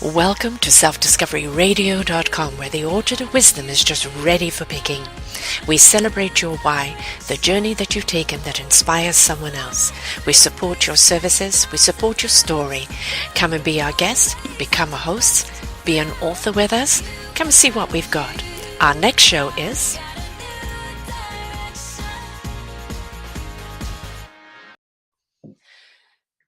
Welcome to selfdiscoveryradio.com, where the orchard of wisdom is just ready for picking. We celebrate your why, the journey that you've taken that inspires someone else. We support your services, we support your story. Come and be our guest, become a host, be an author with us. Come and see what we've got. Our next show is...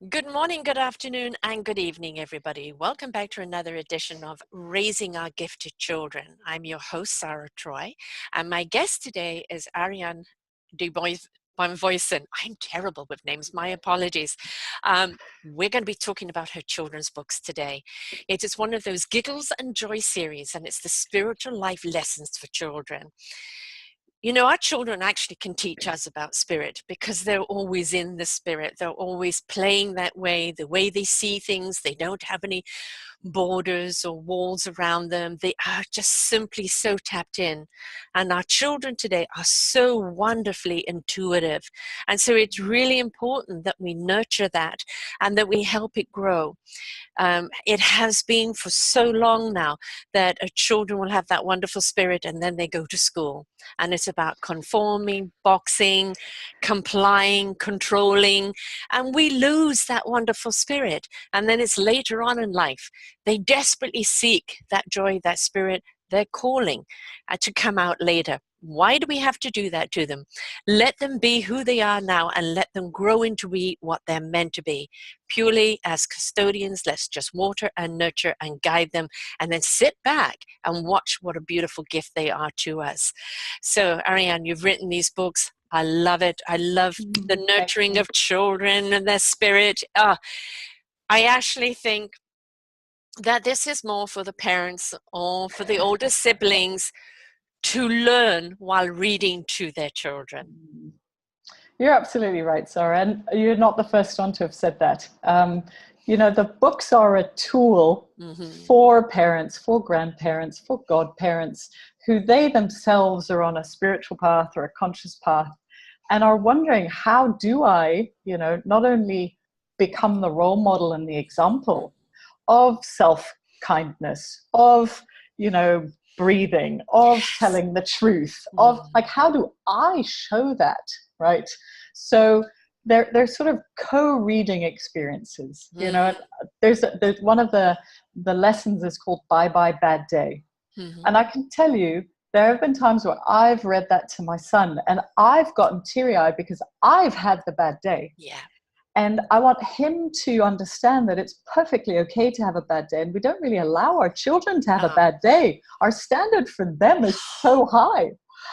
Good morning, good afternoon, and good evening, everybody. Welcome back to another edition of Raising Our Gifted Children. I'm your host, Sara Troy, and my guest today is Ariane de Bonvoisin. I'm terrible with names, my apologies. We're going to be talking about her children's books today. It is one of those Giggles and Joy series, and it's the spiritual life lessons for children. You know, our children actually can teach us about spirit because they're always in the spirit. They're always playing that way, the way they see things. They don't have any borders or walls around them. They are just simply so tapped in. And our children today are so wonderfully intuitive. And so it's really important that we nurture that and that we help it grow. It has been for so long now that children will have that wonderful spirit and then they go to school. And it's about conforming, boxing, complying, controlling, and we lose that wonderful spirit. And then it's later on in life. They desperately seek that joy, that spirit, their calling to come out later. Why do we have to do that to them? Let them be who they are now and let them grow into be what they're meant to be. Purely as custodians, let's just water and nurture and guide them and then sit back and watch what a beautiful gift they are to us. So, Ariane, you've written these books. I love it. I love the nurturing of children and their spirit. I actually think that this is more for the parents or for the older siblings to learn while reading to their children. You're absolutely right, Sara, and you're not the first one to have said that. You know, the books are a tool for parents, for grandparents, for godparents, who they themselves are on a spiritual path or a conscious path and are wondering, how do I, you know, not only become the role model and the example of self-kindness, of, you know, breathing, of telling the truth, of like, how do I show that, right? So they're sort of co-reading experiences. You know, there's one of the lessons is called Bye Bye Bad Day. And I can tell you, there have been times where I've read that to my son and I've gotten teary-eyed because I've had the bad day. Yeah. And I want him to understand that it's perfectly okay to have a bad day. And we don't really allow our children to have a bad day. Our standard for them is so high.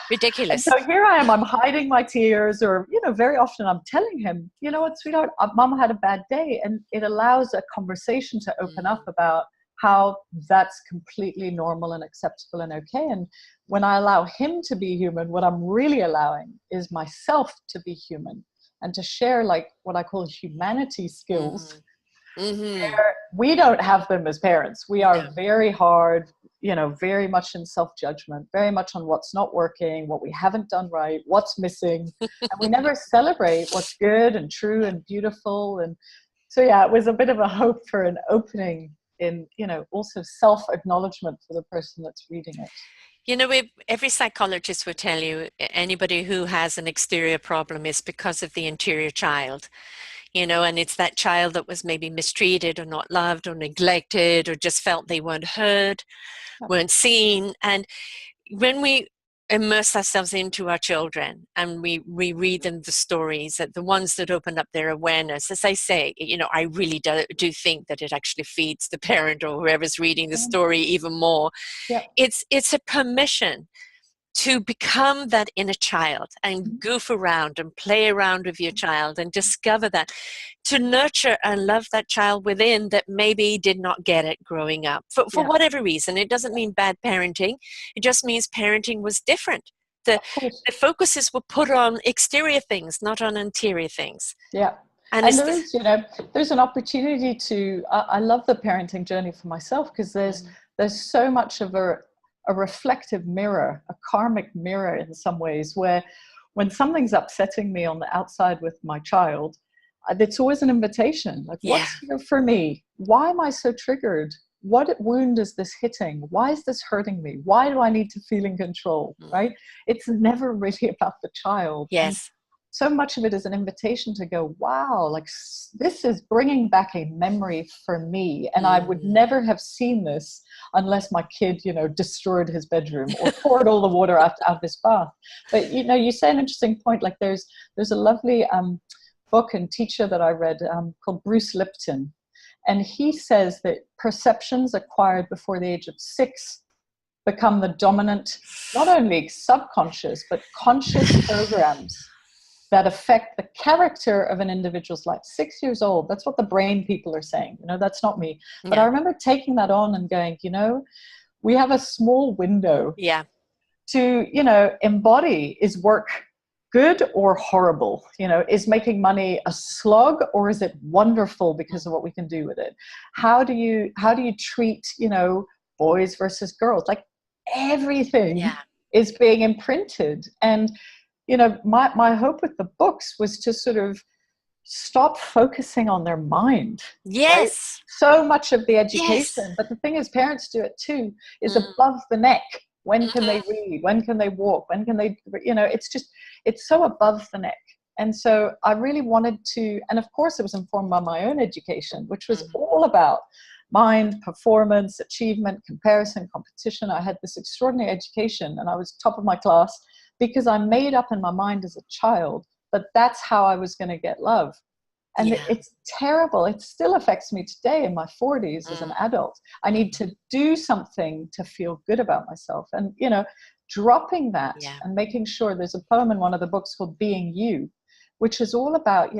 Ridiculous. And so here I am, I'm hiding my tears, or, you know, very often I'm telling him, you know what, sweetheart, Mom had a bad day. And it allows a conversation to open up about how that's completely normal and acceptable and okay. And when I allow him to be human, what I'm really allowing is myself to be human. And to share like what I call humanity skills, where we don't have them as parents. We are very hard, you know, very much in self-judgment, very much on what's not working, what we haven't done right, what's missing. And we never celebrate what's good and true and beautiful. And so, yeah, it was a bit of a hope for an opening in, you know, also self-acknowledgement for the person that's reading it. You know, every psychologist will tell you anybody who has an exterior problem is because of the interior child, you know, and it's that child that was maybe mistreated or not loved or neglected or just felt they weren't heard, weren't seen. And when we immerse ourselves into our children and we read them the stories, that the ones that open up their awareness, as I say, you know, I really do think that it actually feeds the parent or whoever's reading the story even more. It's a permission to become that inner child and goof around and play around with your child and discover that, to nurture and love that child within that maybe did not get it growing up for whatever reason. It doesn't mean bad parenting. It just means parenting was different. The focuses were put on exterior things, not on interior things. Yeah. And there is, you know, there's an opportunity to, I love the parenting journey for myself because there's so much of a reflective mirror, a karmic mirror in some ways, where when something's upsetting me on the outside with my child, it's always an invitation. Like, what's here for me? Why am I so triggered? what wound is this hitting? Why is this hurting me? Why do I need to feel in control, right? It's never really about the child. And Yes. so much of it is an invitation to go, wow, like this is bringing back a memory for me. And I would never have seen this unless my kid, destroyed his bedroom or poured all the water out of his bath. But, you say an interesting point, like there's a lovely book and teacher that I read called Bruce Lipton. And he says that perceptions acquired before the age of 6 become the dominant, not only subconscious, but conscious programs that affect the character of an individual's life. 6 years old, that's what the brain people are saying. That's not me. But I remember taking that on and going, we have a small window to, embody, is work good or horrible? Is making money a slog, or is it wonderful because of what we can do with it? How do you treat, boys versus girls? Like everything is being imprinted. And my hope with the books was to sort of stop focusing on their mind. Yes. Right? So much of the education, but the thing is, parents do it too, is above the neck. When can they read? When can they walk? When can they, it's so above the neck. And so I really wanted to, and of course it was informed by my own education, which was all about mind, performance, achievement, comparison, competition. I had this extraordinary education and I was top of my class because I made up in my mind as a child that that's how I was going to get love. And it's terrible. It still affects me today in my 40s as an adult. I need to do something to feel good about myself. And, dropping that and making sure, there's a poem in one of the books called Being You, which is all about,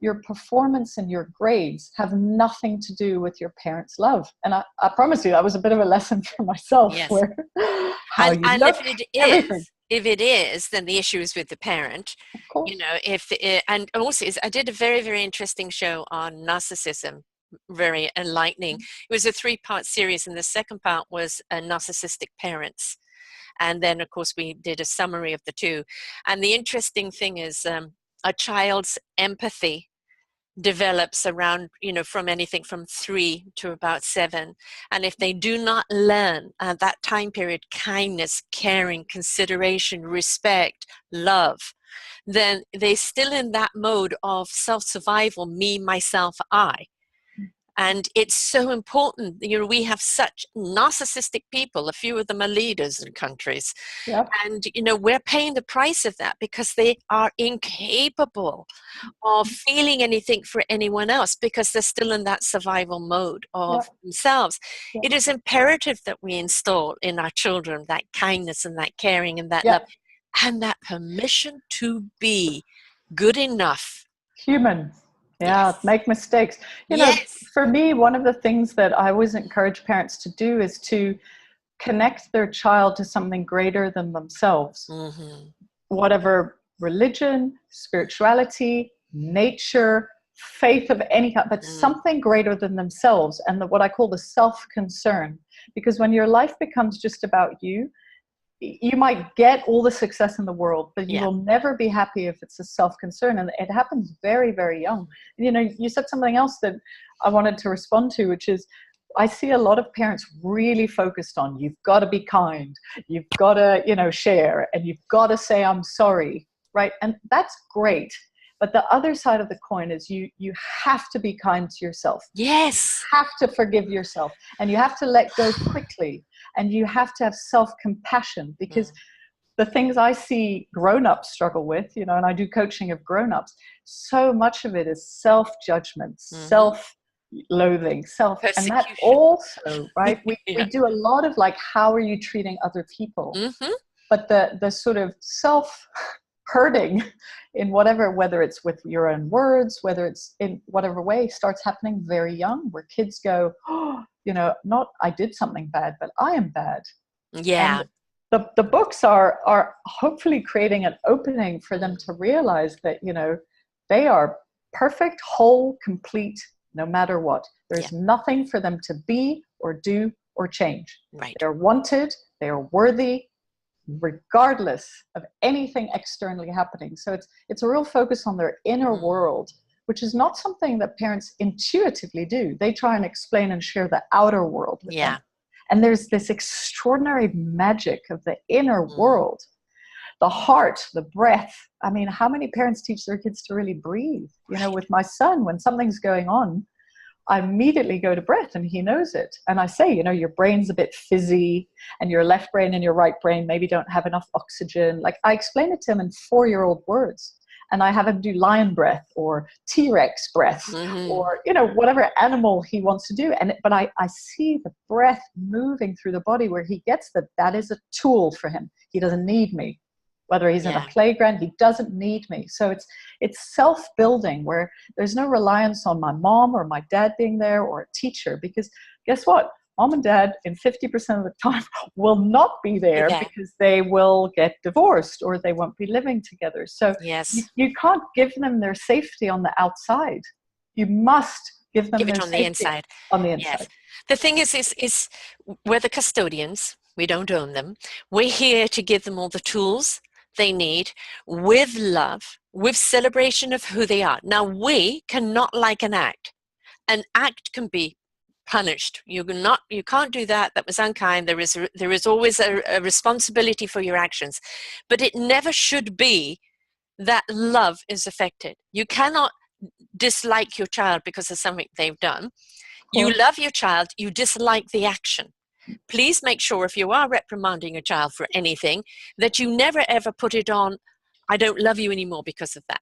your performance and your grades have nothing to do with your parents' love. And I promise you, that was a bit of a lesson for myself. Yes. Where how and you look, everything. If it is, then the issue is with the parent. Of course. And also I did a very, very interesting show on narcissism, very enlightening. It was a 3-part series, and the second part was narcissistic parents. And then, of course, we did a summary of the two. And the interesting thing is a child's empathy develops around, from anything from 3 to about 7. And if they do not learn at that time period kindness, caring, consideration, respect, love, then they're still in that mode of self-survival, me, myself, I. And it's so important. We have such narcissistic people. A few of them are leaders in countries. Yep. And, we're paying the price of that because they are incapable of feeling anything for anyone else because they're still in that survival mode of themselves. Yep. It is imperative that we install in our children that kindness and that caring and that love and that permission to be good enough. Human. Make mistakes. For me, one of the things that I always encourage parents to do is to connect their child to something greater than themselves. Whatever religion, spirituality, nature, faith of any kind, but something greater than themselves, and what I call the self-concern. Because when your life becomes just about you, you might get all the success in the world, but you will never be happy if it's a self-concern. And it happens very, very young. You said something else that I wanted to respond to, which is I see a lot of parents really focused on, you've got to be kind, you've got to, share, and you've got to say, I'm sorry, right? And that's great. But the other side of the coin is you have to be kind to yourself. Yes. You have to forgive yourself, and you have to let go quickly, and you have to have self-compassion, because the things I see grown-ups struggle with, and I do coaching of grown-ups, so much of it is self-judgment, self-loathing, and that also, right? We do a lot of how are you treating other people? But the sort of self-hurting in whether it's with your own words, whether it's in whatever way, starts happening very young, where kids go, oh, not I did something bad, but I am bad. Yeah. And the books are hopefully creating an opening for them to realize that, they are perfect, whole, complete, no matter what. There's nothing for them to be or do or change. Right. They're wanted, they are worthy, regardless of anything externally happening. So it's a real focus on their inner world, which is not something that parents intuitively do. They try and explain and share the outer world with them. And there's this extraordinary magic of the inner world, the heart, the breath. I mean, how many parents teach their kids to really breathe? You know, with my son, when something's going on, I immediately go to breath, and he knows it. And I say, you know, your brain's a bit fizzy, and your left brain and your right brain maybe don't have enough oxygen. Like, I explain it to him in 4-year-old words. And I have him do lion breath or T-Rex breath or, you know, whatever animal he wants to do. But I see the breath moving through the body where he gets that is a tool for him. He doesn't need me. Whether he's in a playground, he doesn't need me. So it's self-building, where there's no reliance on my mom or my dad being there or a teacher, because guess what? Mom and dad in 50% of the time will not be there because they will get divorced or they won't be living together. So you can't give them their safety on the outside. You must give them their on the inside. On the inside. Yes. The thing is we're the custodians. We don't own them. We're here to give them all the tools they need, with love, with celebration of who they are. Now, we cannot like an act. An act can be punished. You can't do that. That was unkind. There is always a responsibility for your actions, but it never should be that love is affected. You cannot dislike your child because of something they've done. You love your child. You dislike the action. Please make sure, if you are reprimanding a child for anything, that you never ever put it on, I don't love you anymore because of that.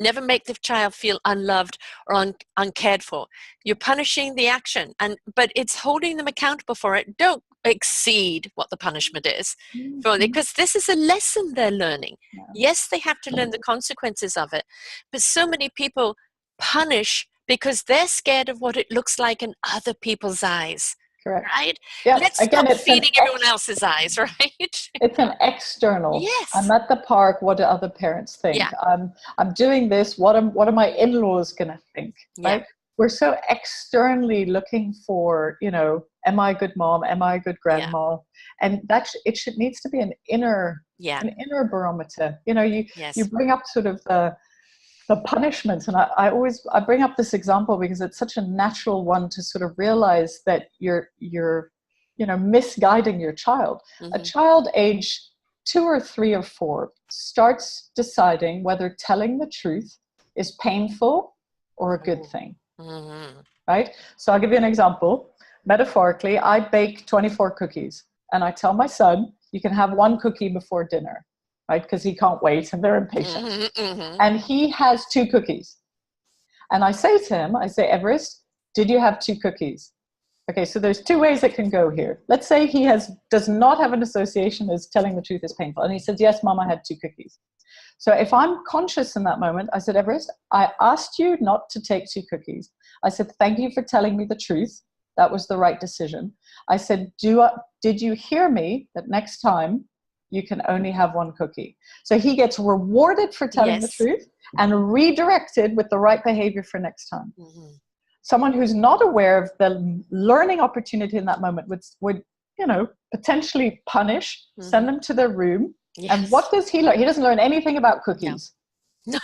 Never make the child feel unloved or uncared for. You're punishing the action, but it's holding them accountable for it. Don't exceed what the punishment is, because this is a lesson they're learning. Yes, they have to learn the consequences of it, but so many people punish because they're scared of what it looks like in other people's eyes. Correct. Right? Yeah. Let's stop feeding everyone else's eyes, right? It's an external. Yes. I'm at the park. What do other parents think? Yeah. I'm doing this. What are my in-laws going to think? Right? Yeah. We're so externally looking for, you know, am I a good mom? Am I a good grandma? And that needs to be an inner barometer. You know, you bring up sort of the punishment. And I bring up this example because it's such a natural one to sort of realize that you're misguiding your child. A child age 2 or 3 or 4 starts deciding whether telling the truth is painful or a good thing. Right? So I'll give you an example. Metaphorically, I bake 24 cookies and I tell my son, you can have 1 cookie before dinner. Right? Because he can't wait and they're impatient. And he has 2 cookies. And I say to him, Everest, did you have 2 cookies? Okay, so there's 2 ways it can go here. Let's say he does not have an association as telling the truth is painful. And he says, yes, Mom, I had 2 cookies. So if I'm conscious in that moment, I said, Everest, I asked you not to take 2 cookies. I said, thank you for telling me the truth. That was the right decision. I said, did you hear me that next time you can only have 1 cookie? So he gets rewarded for telling the truth and redirected with the right behavior for next time. Someone who's not aware of the learning opportunity in that moment would potentially punish, send them to their room. And what does he learn? He doesn't learn anything about cookies. No.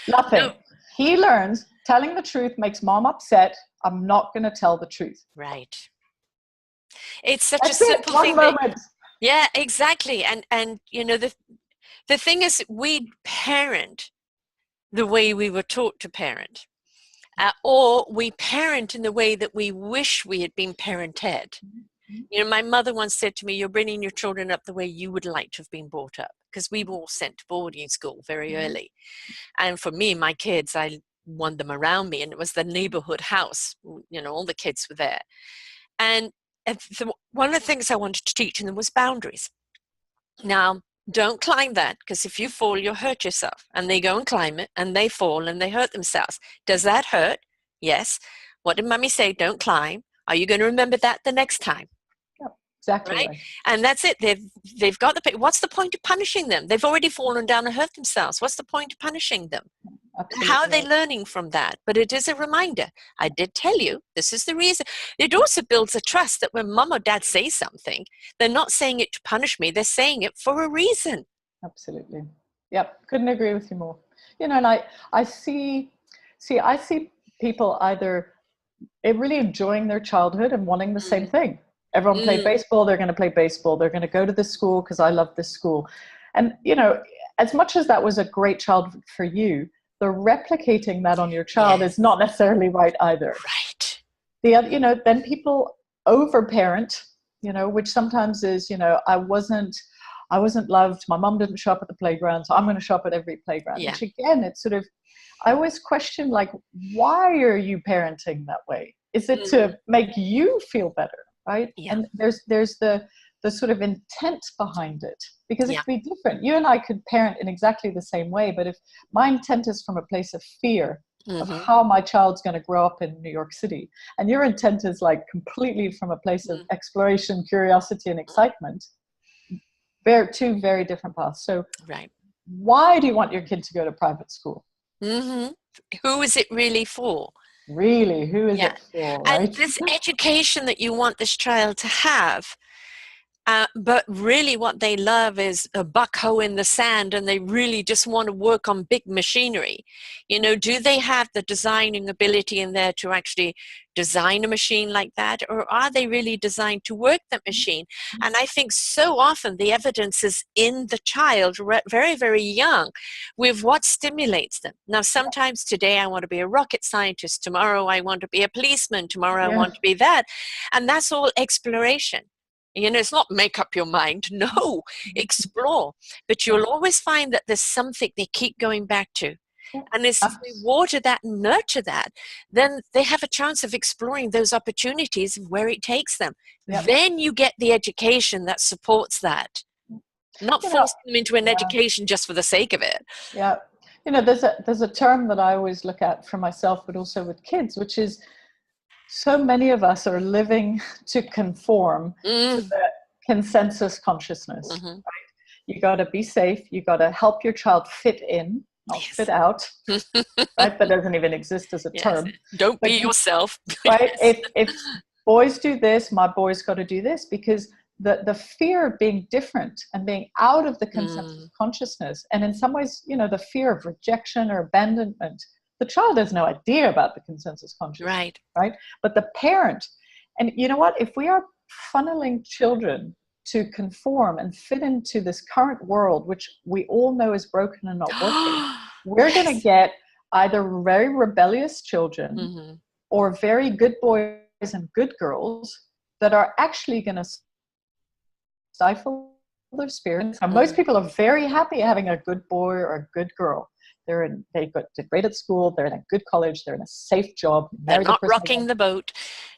Nothing. No. He learns telling the truth makes Mom upset. I'm not going to tell the truth. Right. It's such a simple thing. Yeah, exactly. And you know, the thing is, we parent the way we were taught to parent, or we parent in the way that we wish we had been parented. You know, my mother once said to me, you're bringing your children up the way you would like to have been brought up, because we were all sent to boarding school very early. And for me, my kids, I wanted them around me, and it was the neighborhood house. You know, all the kids were there. And one of the things I wanted to teach them was boundaries. Now, don't climb that, because if you fall, you'll hurt yourself. And they go and climb it, and they fall, and they hurt themselves. Does that hurt? Yes. What did Mommy say? Don't climb. Are you going to remember that the next time? Yep, exactly. Right? And that's it. They've got what's the point of punishing them? They've already fallen down and hurt themselves. What's the point of punishing them? Absolutely. How are they learning from that? But it is a reminder. I did tell you, this is the reason. It also builds a trust that when Mom or Dad say something, they're not saying it to punish me. They're saying it for a reason. Absolutely. Yep. Couldn't agree with you more. You know, and I see, See, I see people either really enjoying their childhood and wanting the same thing. Everyone play baseball, they're going to play baseball. They're going to go to this school because I love this school. And, you know, as much as that was a great childhood for you, the replicating that on your child is not necessarily right either. Right. The other, you know, then people overparent, you know, which sometimes is, you know, I wasn't loved. My mom didn't show up at the playground, so I'm going to show up at every playground. Yeah. Which again, it's sort of, I always question, like, why are you parenting that way? Is it to make you feel better, right? Yeah. And there's the sort of intent behind it, because it could be different. You and I could parent in exactly the same way, but if my intent is from a place of fear of how my child's going to grow up in New York City, and your intent is like completely from a place of exploration, curiosity, and excitement, two very different paths. So why do you want your kid to go to private school? Who is it really for? Really, who is it for, right? And this education that you want this child to have, but really what they love is a buck hoe in the sand, and they really just want to work on big machinery. You know, do they have the designing ability in there to actually design a machine like that, or are they really designed to work that machine? And I think so often the evidence is in the child very, very young with what stimulates them. Now, sometimes today I want to be a rocket scientist, tomorrow I want to be a policeman, tomorrow I want to be that. And that's all exploration. You know, it's not make up your mind. No, explore. But you'll always find that there's something they keep going back to. And if we water that and nurture that, then they have a chance of exploring those opportunities where it takes them. Then you get the education that supports that. Not forcing them into an education just for the sake of it. Yeah. You know, there's a term that I always look at for myself, but also with kids, which is, so many of us are living to conform to the consensus consciousness. Right? You got to be safe. You got to help your child fit in, not fit out. Right? That doesn't even exist as a term. Don't be yourself. Right? If boys do this, my boy's got to do this, because the fear of being different and being out of the consensus consciousness, and in some ways, you know, the fear of rejection or abandonment. The child has no idea about the consensus consciousness, right? But the parent, and you know what? If we are funneling children to conform and fit into this current world, which we all know is broken and not working, we're going to get either very rebellious children or very good boys and good girls that are actually going to stifle their spirits. And most people are very happy having a good boy or a good girl. They did great at school, they're in a good college, they're in a safe job. They're not rocking the boat.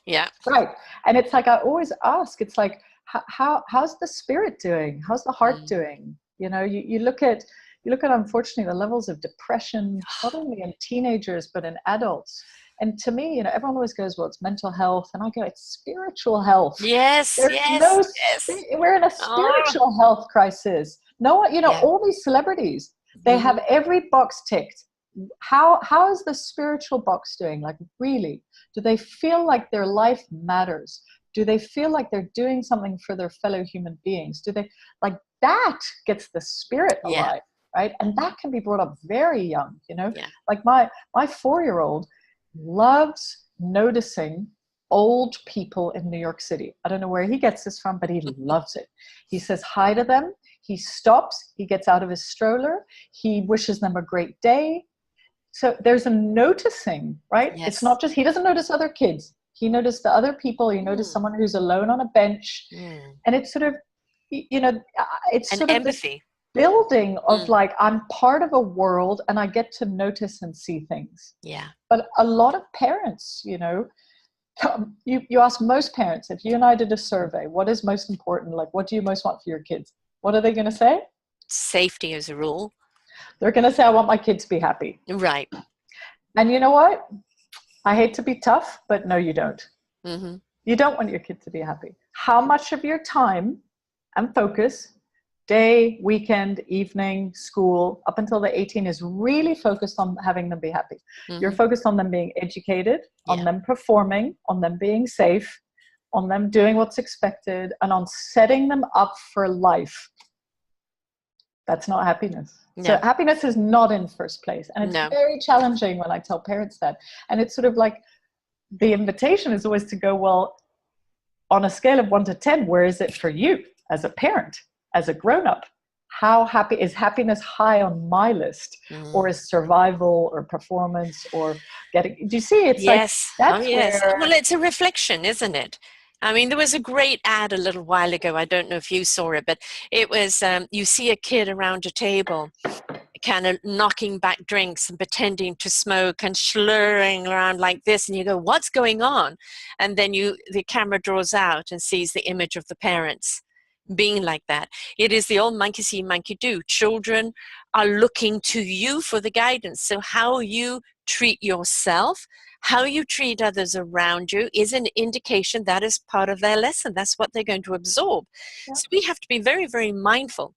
Yeah. Right. And it's like, I always ask, it's like, how's the spirit doing? How's the heart doing? You know, you look at, unfortunately, the levels of depression, not only in teenagers, but in adults. And to me, you know, everyone always goes, well, it's mental health. And I go, it's spiritual health. Yes, We're in a spiritual health crisis. No one, you know, all these celebrities, they have every box ticked. How is the spiritual box doing? Like, really, do they feel like their life matters? Do they feel like they're doing something for their fellow human beings? Do they, like, that gets the spirit alive, right? And that can be brought up very young, you know? Like my 4-year-old loves noticing old people in New York City. I don't know where he gets this from, but he loves it. He says hi to them. He stops, he gets out of his stroller, he wishes them a great day. So there's a noticing, right? It's not just, he doesn't notice other kids. He noticed the other people. He noticed someone who's alone on a bench. And it's sort of, you know, it's sort of empathy. Building of like, I'm part of a world and I get to notice and see things. Yeah. But a lot of parents, you know, you ask most parents, if you and I did a survey, what is most important? Like, what do you most want for your kids? What are they going to say? Safety as a rule. They're going to say, I want my kid to be happy. Right. And you know what? I hate to be tough, but no, you don't. You don't want your kid to be happy. How much of your time and focus, day, weekend, evening, school, up until they're 18 is really focused on having them be happy? You're focused on them being educated, on them performing, on them being safe, on them doing what's expected, and on setting them up for life. That's not happiness. No. So happiness is not in first place. And it's No. very challenging when I tell parents that. And it's sort of like the invitation is always to go, well, on a scale of 1 to 10, where is it for you as a parent, as a grown-up? How happy is happiness high on my list, or is survival or performance or getting? Do you see? It's yes. like that's Yes. where. Well, it's a reflection, isn't it? I mean, there was a great ad a little while ago. I don't know if you saw it, but it was you see a kid around a table, kind of knocking back drinks and pretending to smoke and slurring around like this, and you go, "What's going on?" And then the camera draws out and sees the image of the parents being like that. It is the old monkey see, monkey do. Children are looking to you for the guidance. So how you treat yourself, how you treat others around you is an indication that is part of their lesson. That's what they're going to absorb. Yeah. So we have to be very, very mindful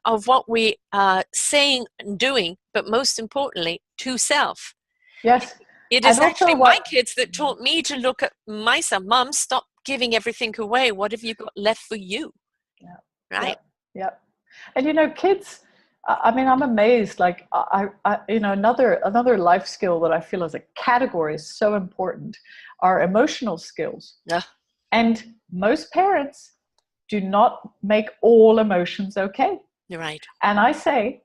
of what we are saying and doing, but most importantly, to self. Yes. It is actually my kids that taught me to look at myself. Mom, stop giving everything away. What have you got left for you? Yeah. Right. Yeah. And you know, kids, I mean, I'm amazed. Like I you know, another life skill that I feel as a category is so important are emotional skills. Yeah. And most parents do not make all emotions okay. You're right. And I say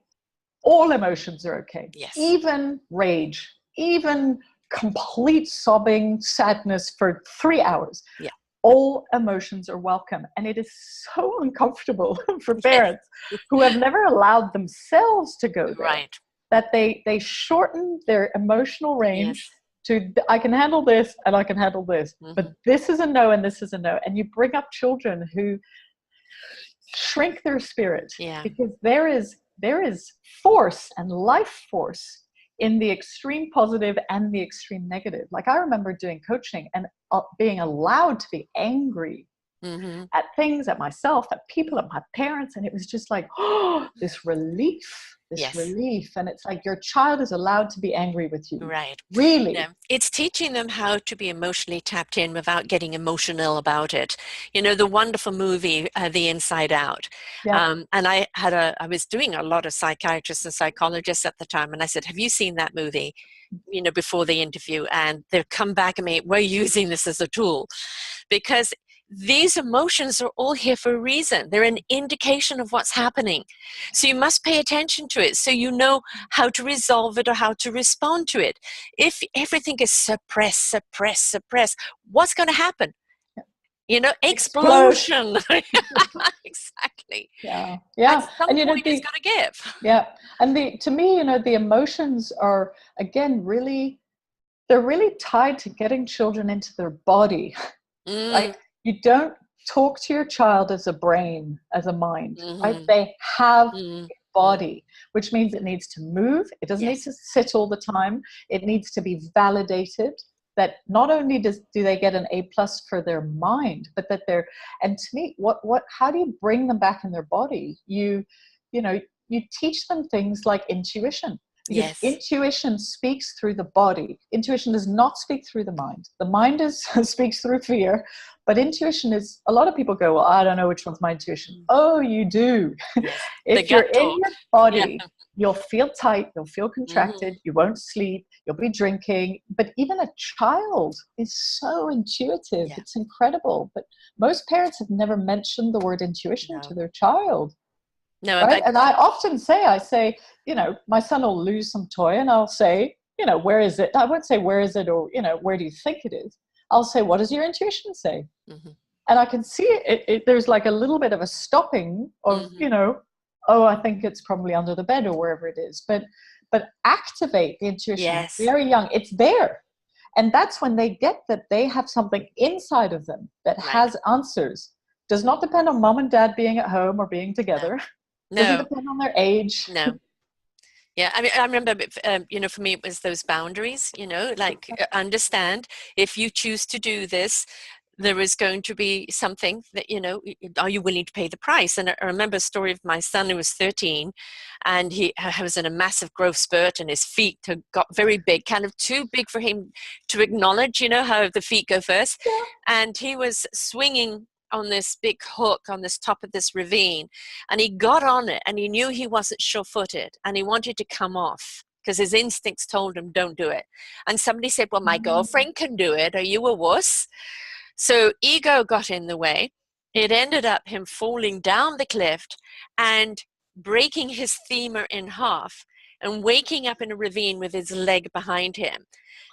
all emotions are okay. Yes. Even rage, even complete sobbing sadness for 3 hours. Yeah. All emotions are welcome. And it is so uncomfortable for parents who have never allowed themselves to go there. Right. That they shorten their emotional range. Yes. To I can handle this and I can handle this. But this is a no and this is a no. And you bring up children who shrink their spirit. Yeah. Because there is force and life force in the extreme positive and the extreme negative. Like I remember doing coaching and being allowed to be angry at things, at myself, at people, at my parents. And it was just like, oh, this relief. And it's like your child is allowed to be angry with you. Right. Really. Yeah. It's teaching them how to be emotionally tapped in without getting emotional about it. You know, the wonderful movie, The Inside Out. Yeah. And I was doing a lot of psychiatrists and psychologists at the time. And I said, have you seen that movie? You know, before the interview, and they've come back at me, we're using this as a tool because these emotions are all here for a reason. They're an indication of what's happening. So you must pay attention to it so you know how to resolve it or how to respond to it. If everything is suppress, what's going to happen? You know, explosion. Exactly. Yeah. At some point it's going to give. Yeah. And to me, you know, the emotions are, again, they're really tied to getting children into their body. Like, you don't talk to your child as a brain, as a mind, right? They have a body, which means it needs to move. It doesn't need to sit all the time. It needs to be validated that not only do they get an A+ for their mind, but that and to me, how do you bring them back in their body? You teach them things like intuition. Because intuition speaks through the body. Intuition does not speak through the mind. The mind speaks through fear, but intuition is, a lot of people go, well, I don't know which one's my intuition. Oh, you do. If you're in your body, you'll feel tight, you'll feel contracted, you won't sleep, you'll be drinking. But even a child is so intuitive. It's incredible. But most parents have never mentioned the word intuition to their child. No, right? And I often say, you know, my son will lose some toy and I'll say, you know, where is it? I won't say, where is it? Or, you know, where do you think it is? I'll say, what does your intuition say? And I can see it. There's like a little bit of a stopping of, you know, oh, I think it's probably under the bed or wherever it is. But activate the intuition very young. It's there. And that's when they get that they have something inside of them that has answers. Does not depend on mom and dad being at home or being together. No. Doesn't depend on their age. No. Yeah, I mean, I remember, you know, for me, it was those boundaries, you know, like understand if you choose to do this, there is going to be something that, you know, are you willing to pay the price? And I remember a story of my son who was 13 and he was in a massive growth spurt and his feet had got very big, kind of too big for him to acknowledge, you know, how the feet go first. And he was swinging on this big hook on this top of this ravine, and he got on it, and he knew he wasn't sure-footed, and he wanted to come off because his instincts told him don't do it. And somebody said, well, my girlfriend can do it. Are you a wuss? So ego got in the way. It ended up him falling down the cliff and breaking his femur in half and waking up in a ravine with his leg behind him.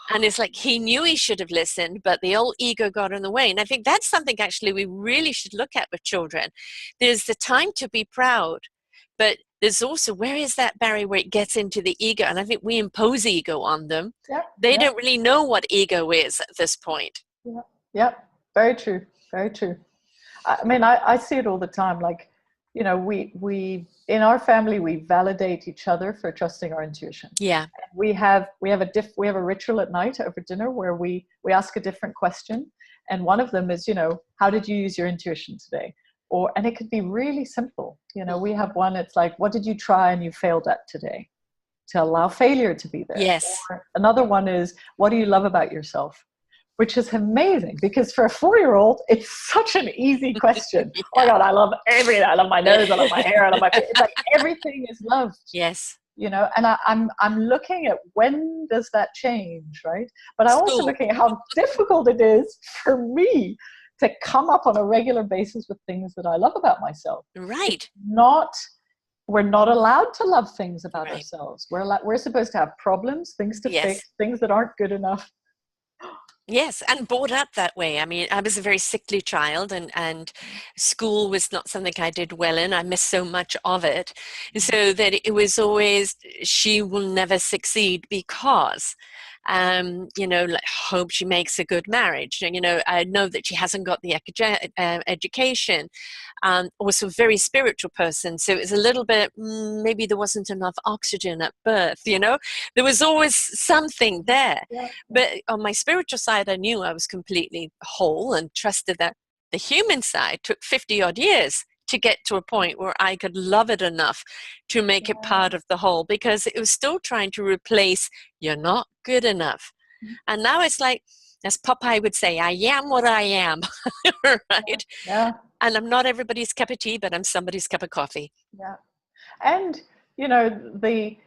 And it's like he knew he should have listened, but the old ego got in the way. And I think that's something actually we really should look at with children. There's the time to be proud, but there's also, where is that barrier where it gets into the ego? And I think we impose ego on them. They don't really know what ego is at this point. Yeah, very true. Very true. I mean, I see it all the time. Like, you know, we in our family, we validate each other for trusting our intuition. Yeah. We have a ritual at night over dinner where we ask a different question. And one of them is, you know, how did you use your intuition today? And it could be really simple. You know, we have one, it's like, what did you try and you failed at today? To allow failure to be there. Yes. Or another one is, what do you love about yourself? Which is amazing, because for a 4-year-old, it's such an easy question. Yeah. Oh my God, I love everything. I love my nose, I love my hair, I love my face. It's like everything is loved. Yes. You know, and I'm looking at, when does that change, right? But I'm also looking at how difficult it is for me to come up on a regular basis with things that I love about myself. Right. We're not allowed to love things about ourselves. We're supposed to have problems, things to fix, things that aren't good enough. Yes, and brought up that way. I mean, I was a very sickly child, and school was not something I did well in. I missed so much of it. So that it was always, she will never succeed because, you know, like, hope she makes a good marriage. You know, I know that she hasn't got the education. Also a very spiritual person. So it was a little bit, maybe there wasn't enough oxygen at birth, you know. There was always something there. Yeah. But on my spiritual side, I knew I was completely whole and trusted that. The human side took 50 odd years to get to a point where I could love it enough to make it part of the whole, because it was still trying to replace, you're not good enough. And now it's like, as Popeye would say, I am what I am, right? Yeah. And I'm not everybody's cup of tea, but I'm somebody's cup of coffee. Yeah. And, you know,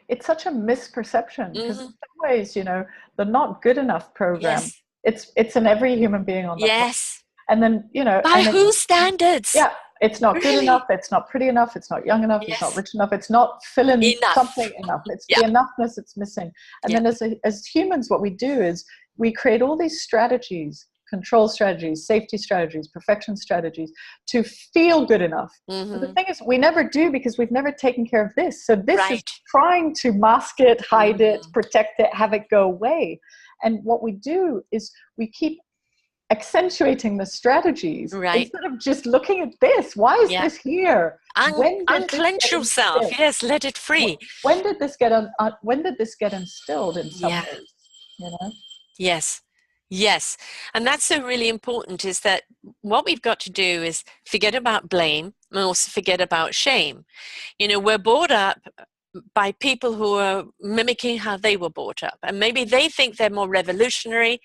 it's such a misperception, because in some ways, you know, the not good enough program, it's in every human being on the planet. And then, you know, by whose standards? Yeah. It's not good enough. It's not pretty enough. It's not young enough. It's not rich enough. It's not filling something enough. It's the enoughness it's missing. And then as humans, what we do is we create all these strategies, control strategies, safety strategies, perfection strategies, to feel good enough. But the thing is, we never do, because we've never taken care of this. So this is trying to mask it, hide it, protect it, have it go away. And what we do is we keep accentuating the strategies instead of just looking at this. Why is this here? Unclench yourself. Yes, let it free. When did this get instilled in some ways? You know? Yes. And that's so really important, is that what we've got to do is forget about blame and also forget about shame. You know, we're brought up by people who are mimicking how they were brought up. And maybe they think they're more revolutionary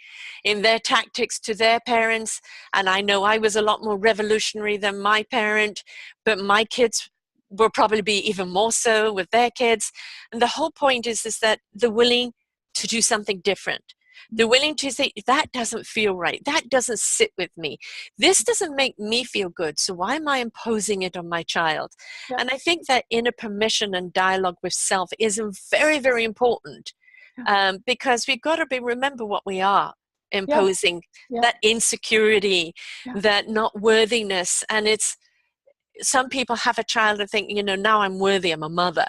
in their tactics to their parents. And I know I was a lot more revolutionary than my parent, but my kids will probably be even more so with their kids. And the whole point is that they're willing to do something different. They're willing to say, that doesn't feel right. That doesn't sit with me. This doesn't make me feel good. So why am I imposing it on my child? Yeah. And I think that inner permission and dialogue with self is very, very important, because we've got to remember what we are imposing, that insecurity, that not worthiness. And it's, some people have a child and think, you know, now I'm worthy, I'm a mother,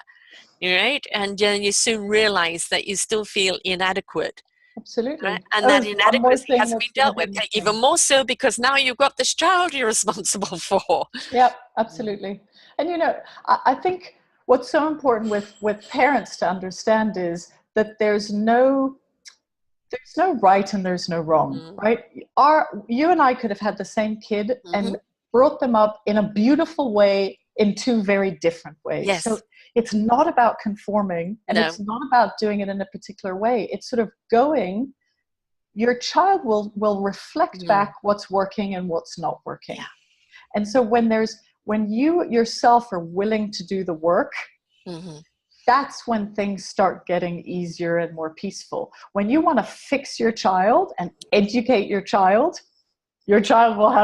right? And then you soon realize that you still feel inadequate. Absolutely. Right? And that inadequacy has to be dealt with, even more so because now you've got this child you're responsible for. Yeah, absolutely. And, you know, I think what's so important with parents to understand is that there's no right and there's no wrong, right? You and I could have had the same kid and brought them up in a beautiful way in two very different ways. Yes. So it's not about conforming, and it's not about doing it in a particular way. It's sort of your child will reflect back what's working and what's not working. Yeah. And so when you yourself are willing to do the work, that's when things start getting easier and more peaceful. When you want to fix your child and educate your child will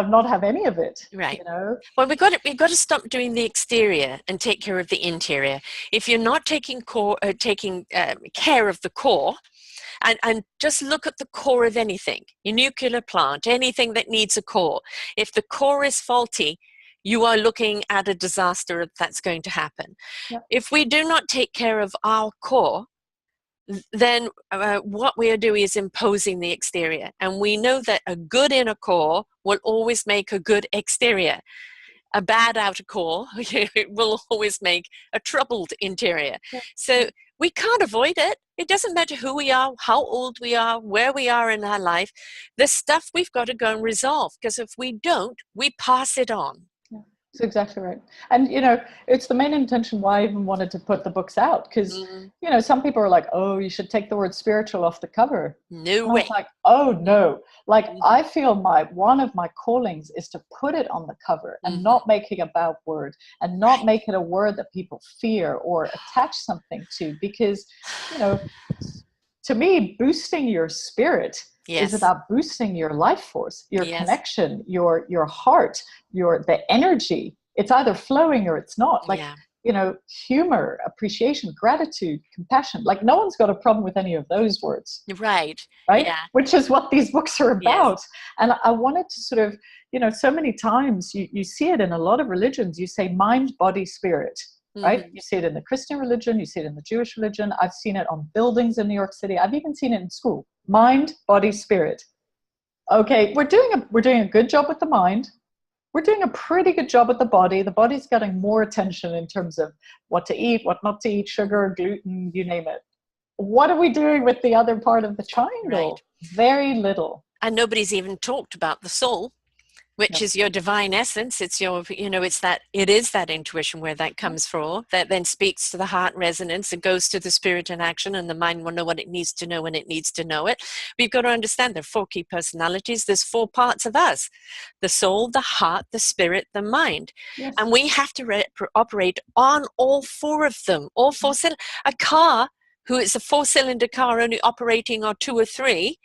not have any of it. Right. You know? Well, we've got to stop doing the exterior and take care of the interior. If you're not taking care of the core, and just look at the core of anything, your nuclear plant, anything that needs a core. If the core is faulty, you are looking at a disaster that's going to happen. Yep. If we do not take care of our core, then what we are doing is imposing the exterior. And we know that a good inner core will always make a good exterior. A bad outer core will always make a troubled interior. Yep. So we can't avoid it. It doesn't matter who we are, how old we are, where we are in our life. The stuff we've got to go and resolve, because if we don't, we pass it on. That's exactly right. And, you know, it's the main intention why I even wanted to put the books out. Because, you know, some people are like, oh, you should take the word spiritual off the cover. No and way. I was like, oh, no. Like, I feel one of my callings is to put it on the cover and not make it a bad word and not make it a word that people fear or attach something to. Because, you know, to me, boosting your spirit is about boosting your life force, your connection, your heart, the energy. It's either flowing or it's not. Like, you know, humor, appreciation, gratitude, compassion. Like, no one's got a problem with any of those words. Right. Right. Yeah. Which is what these books are about. And I wanted to sort of, you know, so many times you see it in a lot of religions. You say mind, body, spirit. Right? You see it in the Christian religion, you see it in the Jewish religion. I've seen it on buildings in New York City. I've even seen it in school. Mind, body, spirit. Okay, we're doing a good job with the mind. We're doing a pretty good job with the body. The body's getting more attention in terms of what to eat, what not to eat, sugar, gluten, you name it. What are we doing with the other part of the triangle? Right. Very little. And nobody's even talked about the soul, which is your divine essence. It's your, you know, it is that intuition where that comes from, that then speaks to the heart resonance and goes to the spirit in action, and the mind will know what it needs to know when it needs to know it. We've got to understand there are 4 key personalities. There's 4 parts of us: the soul, the heart, the spirit, the mind. Yes. And we have to operate on all 4 of them, all 4 cylinders. A car, who is a 4-cylinder car only operating on 2 or 3,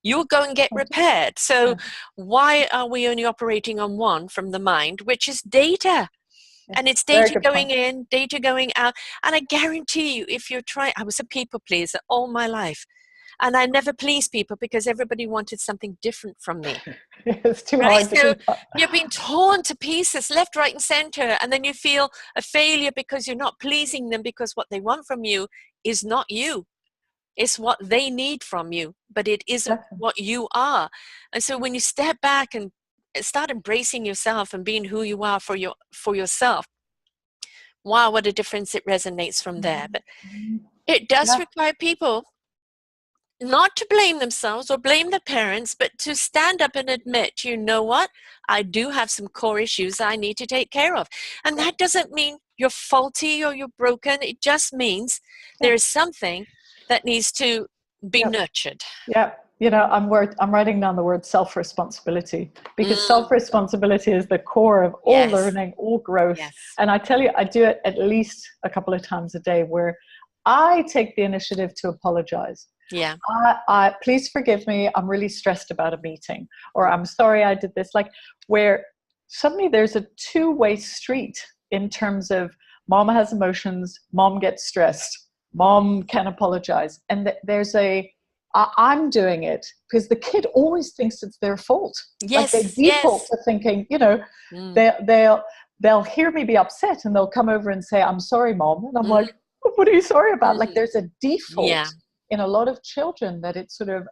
you'll go and get repaired. So why are we only operating on 1 from the mind, which is data? And it's data going in, data going out. And I guarantee you, if you're trying, I was a people pleaser all my life. And I never pleased people because everybody wanted something different from me. It's too hard to keep up. You're being torn to pieces, left, right, and center. And then you feel a failure because you're not pleasing them, because what they want from you is not you. It's what they need from you, but it isn't what you are. And so when you step back and start embracing yourself and being who you are for yourself, wow, what a difference it resonates from there. But it does require people not to blame themselves or blame the parents, but to stand up and admit, you know what, I do have some core issues I need to take care of. And that doesn't mean you're faulty or you're broken. It just means there is something that needs to be nurtured. Yeah. You know, I'm writing down the word self-responsibility, because self-responsibility is the core of all learning, all growth. And I tell you, I do it at least a couple of times a day where I take the initiative to apologize. Please forgive me. I'm really stressed about a meeting, or I'm sorry I did this. Like, where suddenly there's a 2-way street in terms of mom has emotions, mom gets stressed. Mom can apologize. And there's I'm doing it because the kid always thinks it's their fault. Like, they default to thinking, you know, they'll hear me be upset and they'll come over and say, I'm sorry, mom. And I'm like, what are you sorry about? Like, there's a default in a lot of children that it's sort of,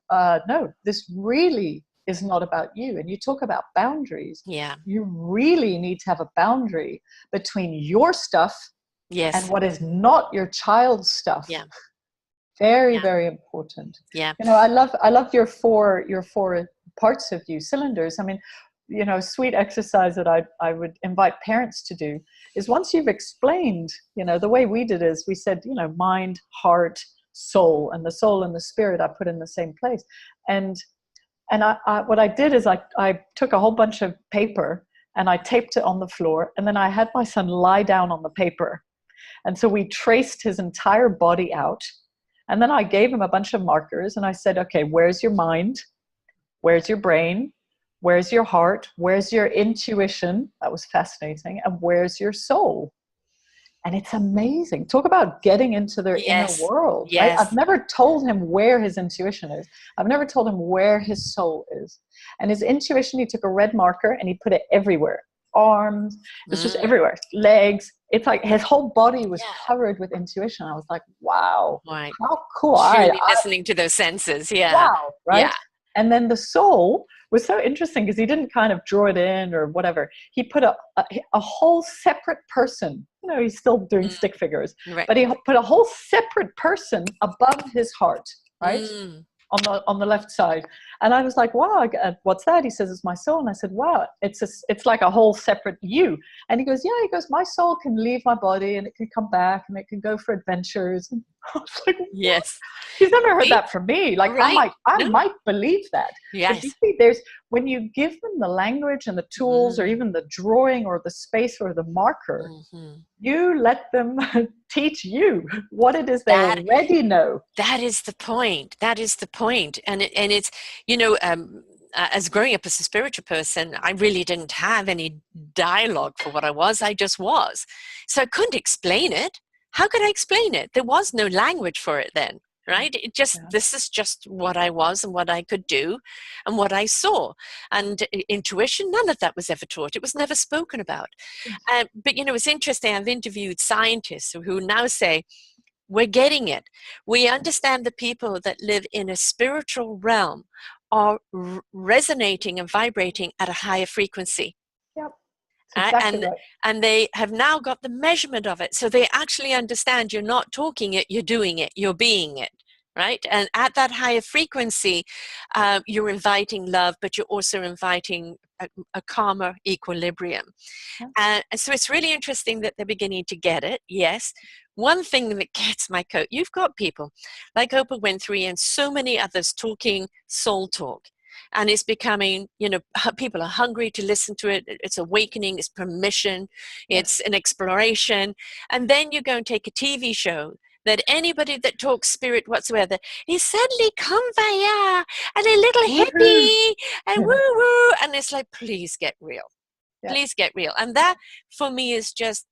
no, this really is not about you. And you talk about boundaries. You really need to have a boundary between your stuff and what is not your child's stuff. Very, very important. You know, I love your four parts of you, cylinders. I mean, you know, sweet exercise that I would invite parents to do is, once you've explained, you know, the way we did is we said, you know, mind, heart, soul, and the soul and the spirit I put in the same place. And I what I did is I took a whole bunch of paper and I taped it on the floor, and then I had my son lie down on the paper. And so we traced his entire body out. And then I gave him a bunch of markers and I said, okay, where's your mind? Where's your brain? Where's your heart? Where's your intuition? That was fascinating. And where's your soul? And it's amazing. Talk about getting into their inner world, right? I've never told him where his intuition is. I've never told him where his soul is. And his intuition, he took a red marker and he put it everywhere. Arms, it's just everywhere. Legs. It's like his whole body was covered with intuition. I was like, wow, how cool. Truly listening to those senses. Wow, right? Yeah. And then the soul was so interesting because he didn't kind of draw it in or whatever. He put a whole separate person. You know, he's still doing stick figures, but he put a whole separate person above his heart, right? On the left side. And I was like, wow, what's that? He says, it's my soul. And I said, wow, it's like a whole separate you. And he goes, yeah, my soul can leave my body and it can come back and it can go for adventures. And I was like, what? Yes. He's never heard that from me. Like, I might believe that. Yes. But you see, when you give them the language and the tools or even the drawing or the space or the marker, you let them teach you what it is they already know. That is the point. That is the point. And it's, you know, as growing up as a spiritual person, I really didn't have any dialogue for what I was. I just was. So I couldn't explain it. How could I explain it? There was no language for it then, right? This is just what I was and what I could do and what I saw. And intuition, none of that was ever taught. It was never spoken about. But, you know, it's interesting. I've interviewed scientists who now say, we're getting it. We understand the people that live in a spiritual realm are resonating and vibrating at a higher frequency. Yep. Exactly right. And they have now got the measurement of it. So they actually understand you're not talking it, you're doing it, you're being it, right? And at that higher frequency, you're inviting love, but you're also inviting a calmer equilibrium. So it's really interesting that they're beginning to get it, yes. One thing that gets my coat, you've got people like Oprah Winfrey and so many others talking soul talk. And it's becoming, you know, people are hungry to listen to it. It's awakening, it's permission, it's an exploration. And then you go and take a TV show that anybody that talks spirit whatsoever is suddenly kumbaya and a little hippie and woo-woo. And it's like, please get real. Please get real. And that, for me, is just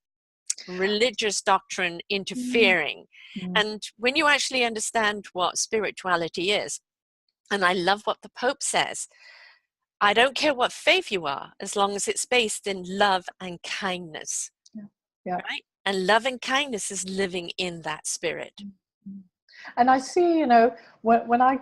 religious doctrine interfering. And when you actually understand what spirituality is, and I love what the Pope says, I don't care what faith you are, as long as it's based in love and kindness. Right? And love and kindness is living in that spirit. And I see, you know, when I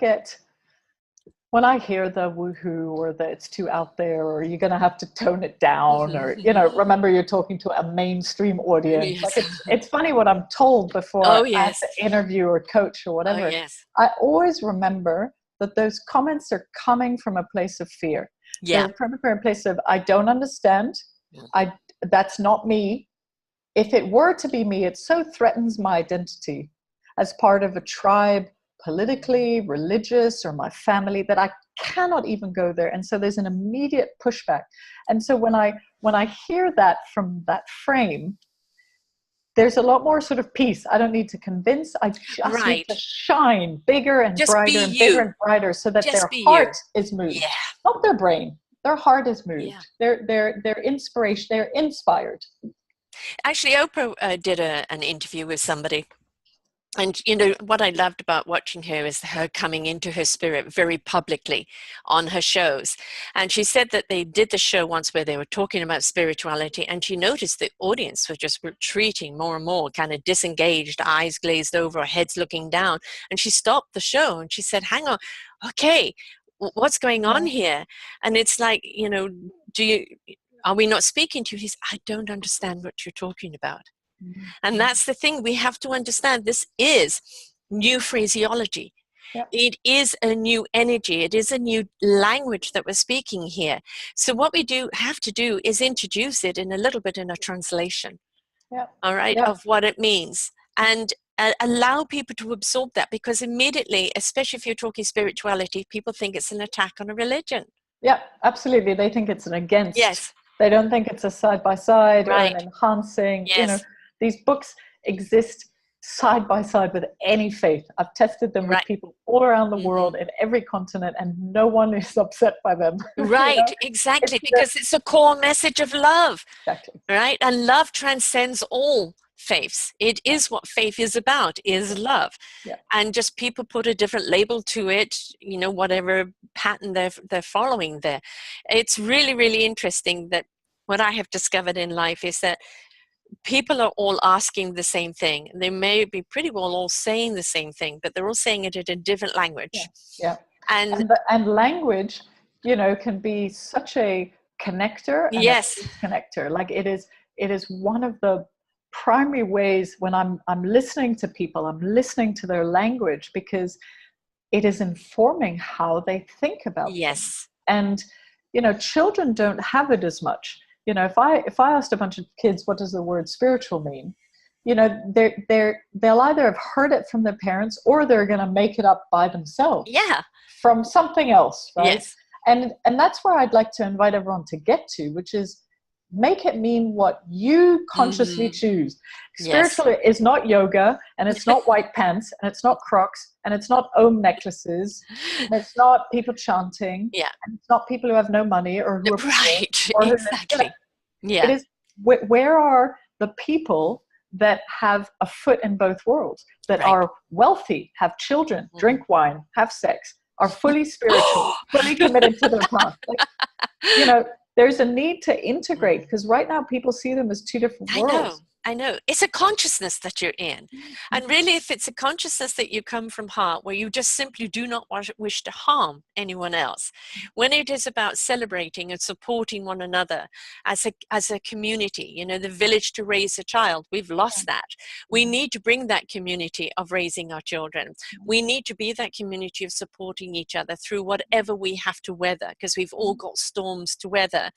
hear the woohoo or that it's too out there or you're going to have to tone it down or, you know, remember you're talking to a mainstream audience. Like it's funny what I'm told before I have to interview or coach or whatever. I always remember that those comments are coming from a place of fear. They're coming from a place of, I don't understand. That's not me. If it were to be me, it so threatens my identity as part of a tribe, politically, religious, or my family, that I cannot even go there. And so there's an immediate pushback. And so when I hear that from that frame, there's a lot more sort of peace. I don't need to convince. I just need to shine bigger and brighter and bigger and brighter so that their heart is moved. Not their brain. Their heart is moved. Their inspiration, they're inspired. Actually, Oprah did an interview with somebody. And, you know, what I loved about watching her is her coming into her spirit very publicly on her shows. And she said that they did the show once where they were talking about spirituality, and she noticed the audience were just retreating more and more, kind of disengaged, eyes glazed over, heads looking down. And she stopped the show and she said, hang on, okay, what's going on here? And it's like, you know, are we not speaking to you? He's, I don't understand what you're talking about. And that's the thing, we have to understand this is new phraseology. It is a new energy. It is a new language that we're speaking here. So what we have to do is introduce it in a little bit in a translation, all right, of what it means. And allow people to absorb that, because immediately, especially if you're talking spirituality, people think it's an attack on a religion. Yeah, absolutely. They think it's an against. They don't think it's a side-by-side or Right. an enhancing, Yes. these books exist side by side with any faith. I've tested them with Right. people all around the Mm-hmm. world in every continent, and no one is upset by them. Right, exactly, It's because it's a core message of love, exactly. right? And love transcends all faiths. It is what faith is about, is love. Yeah. And just people put a different label to it, whatever pattern they're following there. It's really, really interesting that what I have discovered in life is that people are all asking the same thing. They may be pretty well all saying the same thing, but they're all saying it in a different language. Yeah. And And language, can be such a connector and a yes, disconnector. Like it is one of the primary ways when I'm listening to people, I'm listening to their language, because it is informing how they think about things. yes, And children don't have it as much. If I asked a bunch of kids, what does the word spiritual mean, they'll either have heard it from their parents, or they're going to make it up by themselves yeah, from something else, right? yes. And that's where I'd like to invite everyone to get to, which is make it mean what you consciously choose. Yes. Spiritual is not yoga, and it's not white pants, and it's not Crocs, and it's not Om necklaces, and it's not people chanting, Yeah. and it's not people who have no money or who are Right. poor, or Exactly. Yeah. it is where are the people that have a foot in both worlds, that are wealthy, have children, drink wine, have sex, are fully spiritual, fully committed to their path. There's a need to integrate, because right now people see them as two different worlds. I know. It's a consciousness that you're in. And really, if it's a consciousness that you come from heart, where you just simply do not wish to harm anyone else, when it is about celebrating and supporting one another as a community, the village to raise a child, we've lost that. We need to bring that community of raising our children. We need to be that community of supporting each other through whatever we have to weather, because we've all got storms to weather.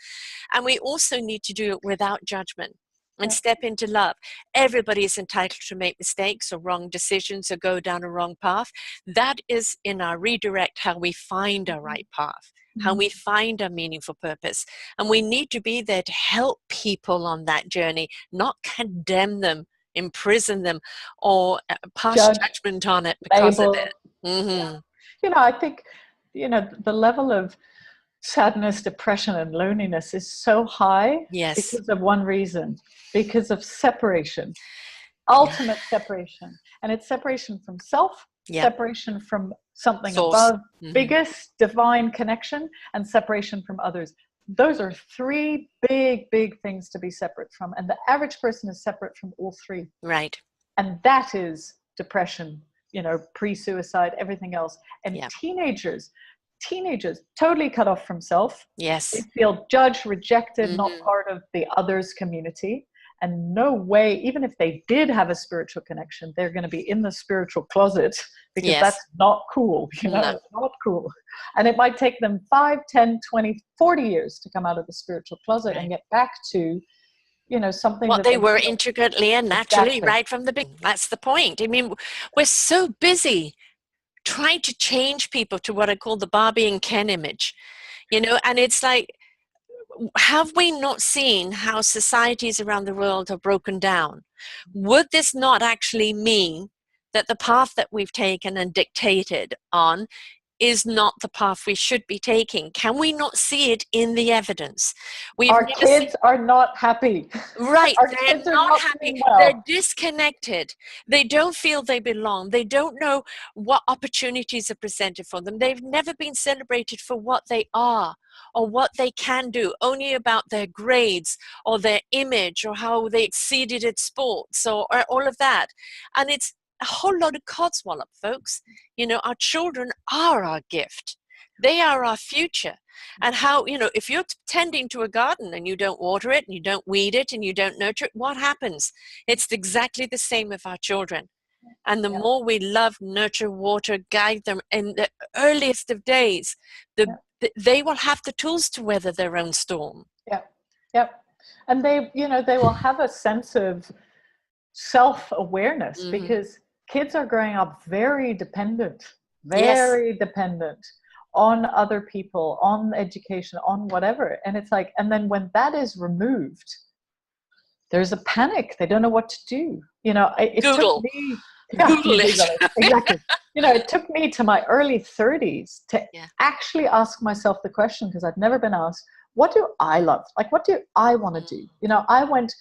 And we also need to do it without judgment and step into love. Everybody is entitled to make mistakes or wrong decisions or go down a wrong path. That is in our redirect how we find our right path, how we find our meaningful purpose. And we need to be there to help people on that journey, not condemn them, imprison them, or pass judgment on it because of it. I think, the level of sadness, depression, and loneliness is so high because of one reason, because of separation, ultimate separation. And it's separation from self, separation from something above, biggest divine connection, and separation from others. Those are three big, big things to be separate from. And the average person is separate from all three. Right. And that is depression, pre-suicide, everything else. And teenagers totally cut off from self. Yes. They feel judged, rejected, not part of the others community. And no way, even if they did have a spiritual connection, they're going to be in the spiritual closet, because that's not cool. It's not cool. And it might take them 5, 10, 20, 40 years to come out of the spiritual closet and get back to, something what that they were intricately and naturally right from the beginning. That's the point. I mean, we're so busy trying to change people to what I call the Barbie and Ken image, and it's like, have we not seen how societies around the world are broken down? Would this not actually mean that the path that we've taken and dictated on is not the path we should be taking? Can we not see it in the evidence? Our kids are not happy. Right. They're not happy. Well. They're disconnected. They don't feel they belong. They don't know what opportunities are presented for them. They've never been celebrated for what they are or what they can do, only about their grades or their image or how they exceeded at sports or all of that. And it's a whole lot of codswallop, folks. Our children are our gift. They are our future. And how, if you're tending to a garden and you don't water it and you don't weed it and you don't nurture it, what happens? It's exactly the same with our children. And the more we love, nurture, water, guide them in the earliest of days, they will have the tools to weather their own storm. Yep. And they will have a sense of self-awareness, because kids are growing up very dependent on other people, on education, on whatever. And it's like, and then when that is removed, there's a panic. They don't know what to do. You know, it Google. took me, yeah, Google it. Google it. Exactly. You know, it took me to my early 30s to actually ask myself the question, because I'd never been asked, what do I love? Like, what do I want to do? You know, I went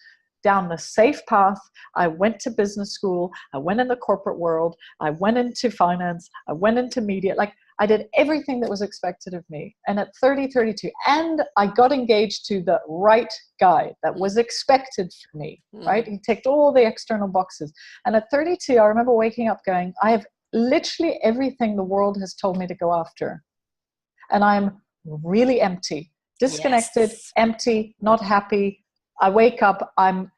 down the safe path. I went to business school. I went in the corporate world. I went into finance. I went into media. Like, I did everything that was expected of me. And at 30, 32, and I got engaged to the right guy that was expected for me, right? He ticked all the external boxes. And at 32, I remember waking up going, I have literally everything the world has told me to go after. And I'm really empty, disconnected, empty, not happy. I wake up, I'm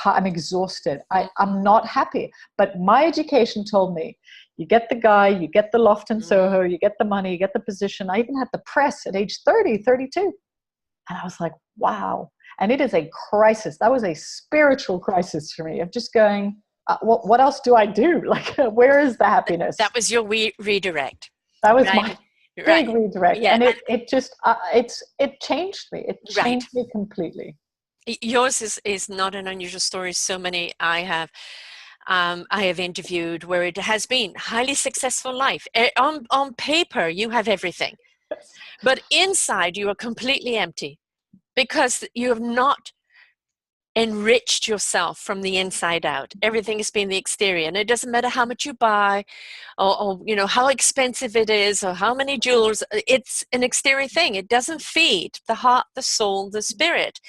exhausted. I'm not happy. But my education told me, you get the guy, you get the loft in Soho, you get the money, you get the position. I even had the press at age 30, 32. And I was like, wow. And it is a crisis. That was a spiritual crisis for me of just going, what else do I do? Like, where is the happiness? That was your redirect. That was my big redirect. Yeah. And it just, it changed me. It changed me completely. Yours is not an unusual story. So many I have interviewed where it has been highly successful life. On paper, you have everything, but inside you are completely empty because you have not enriched yourself from the inside out. Everything has been the exterior, and it doesn't matter how much you buy or you know how expensive it is or how many jewels. It's an exterior thing. It doesn't feed the heart, the soul, the spirit.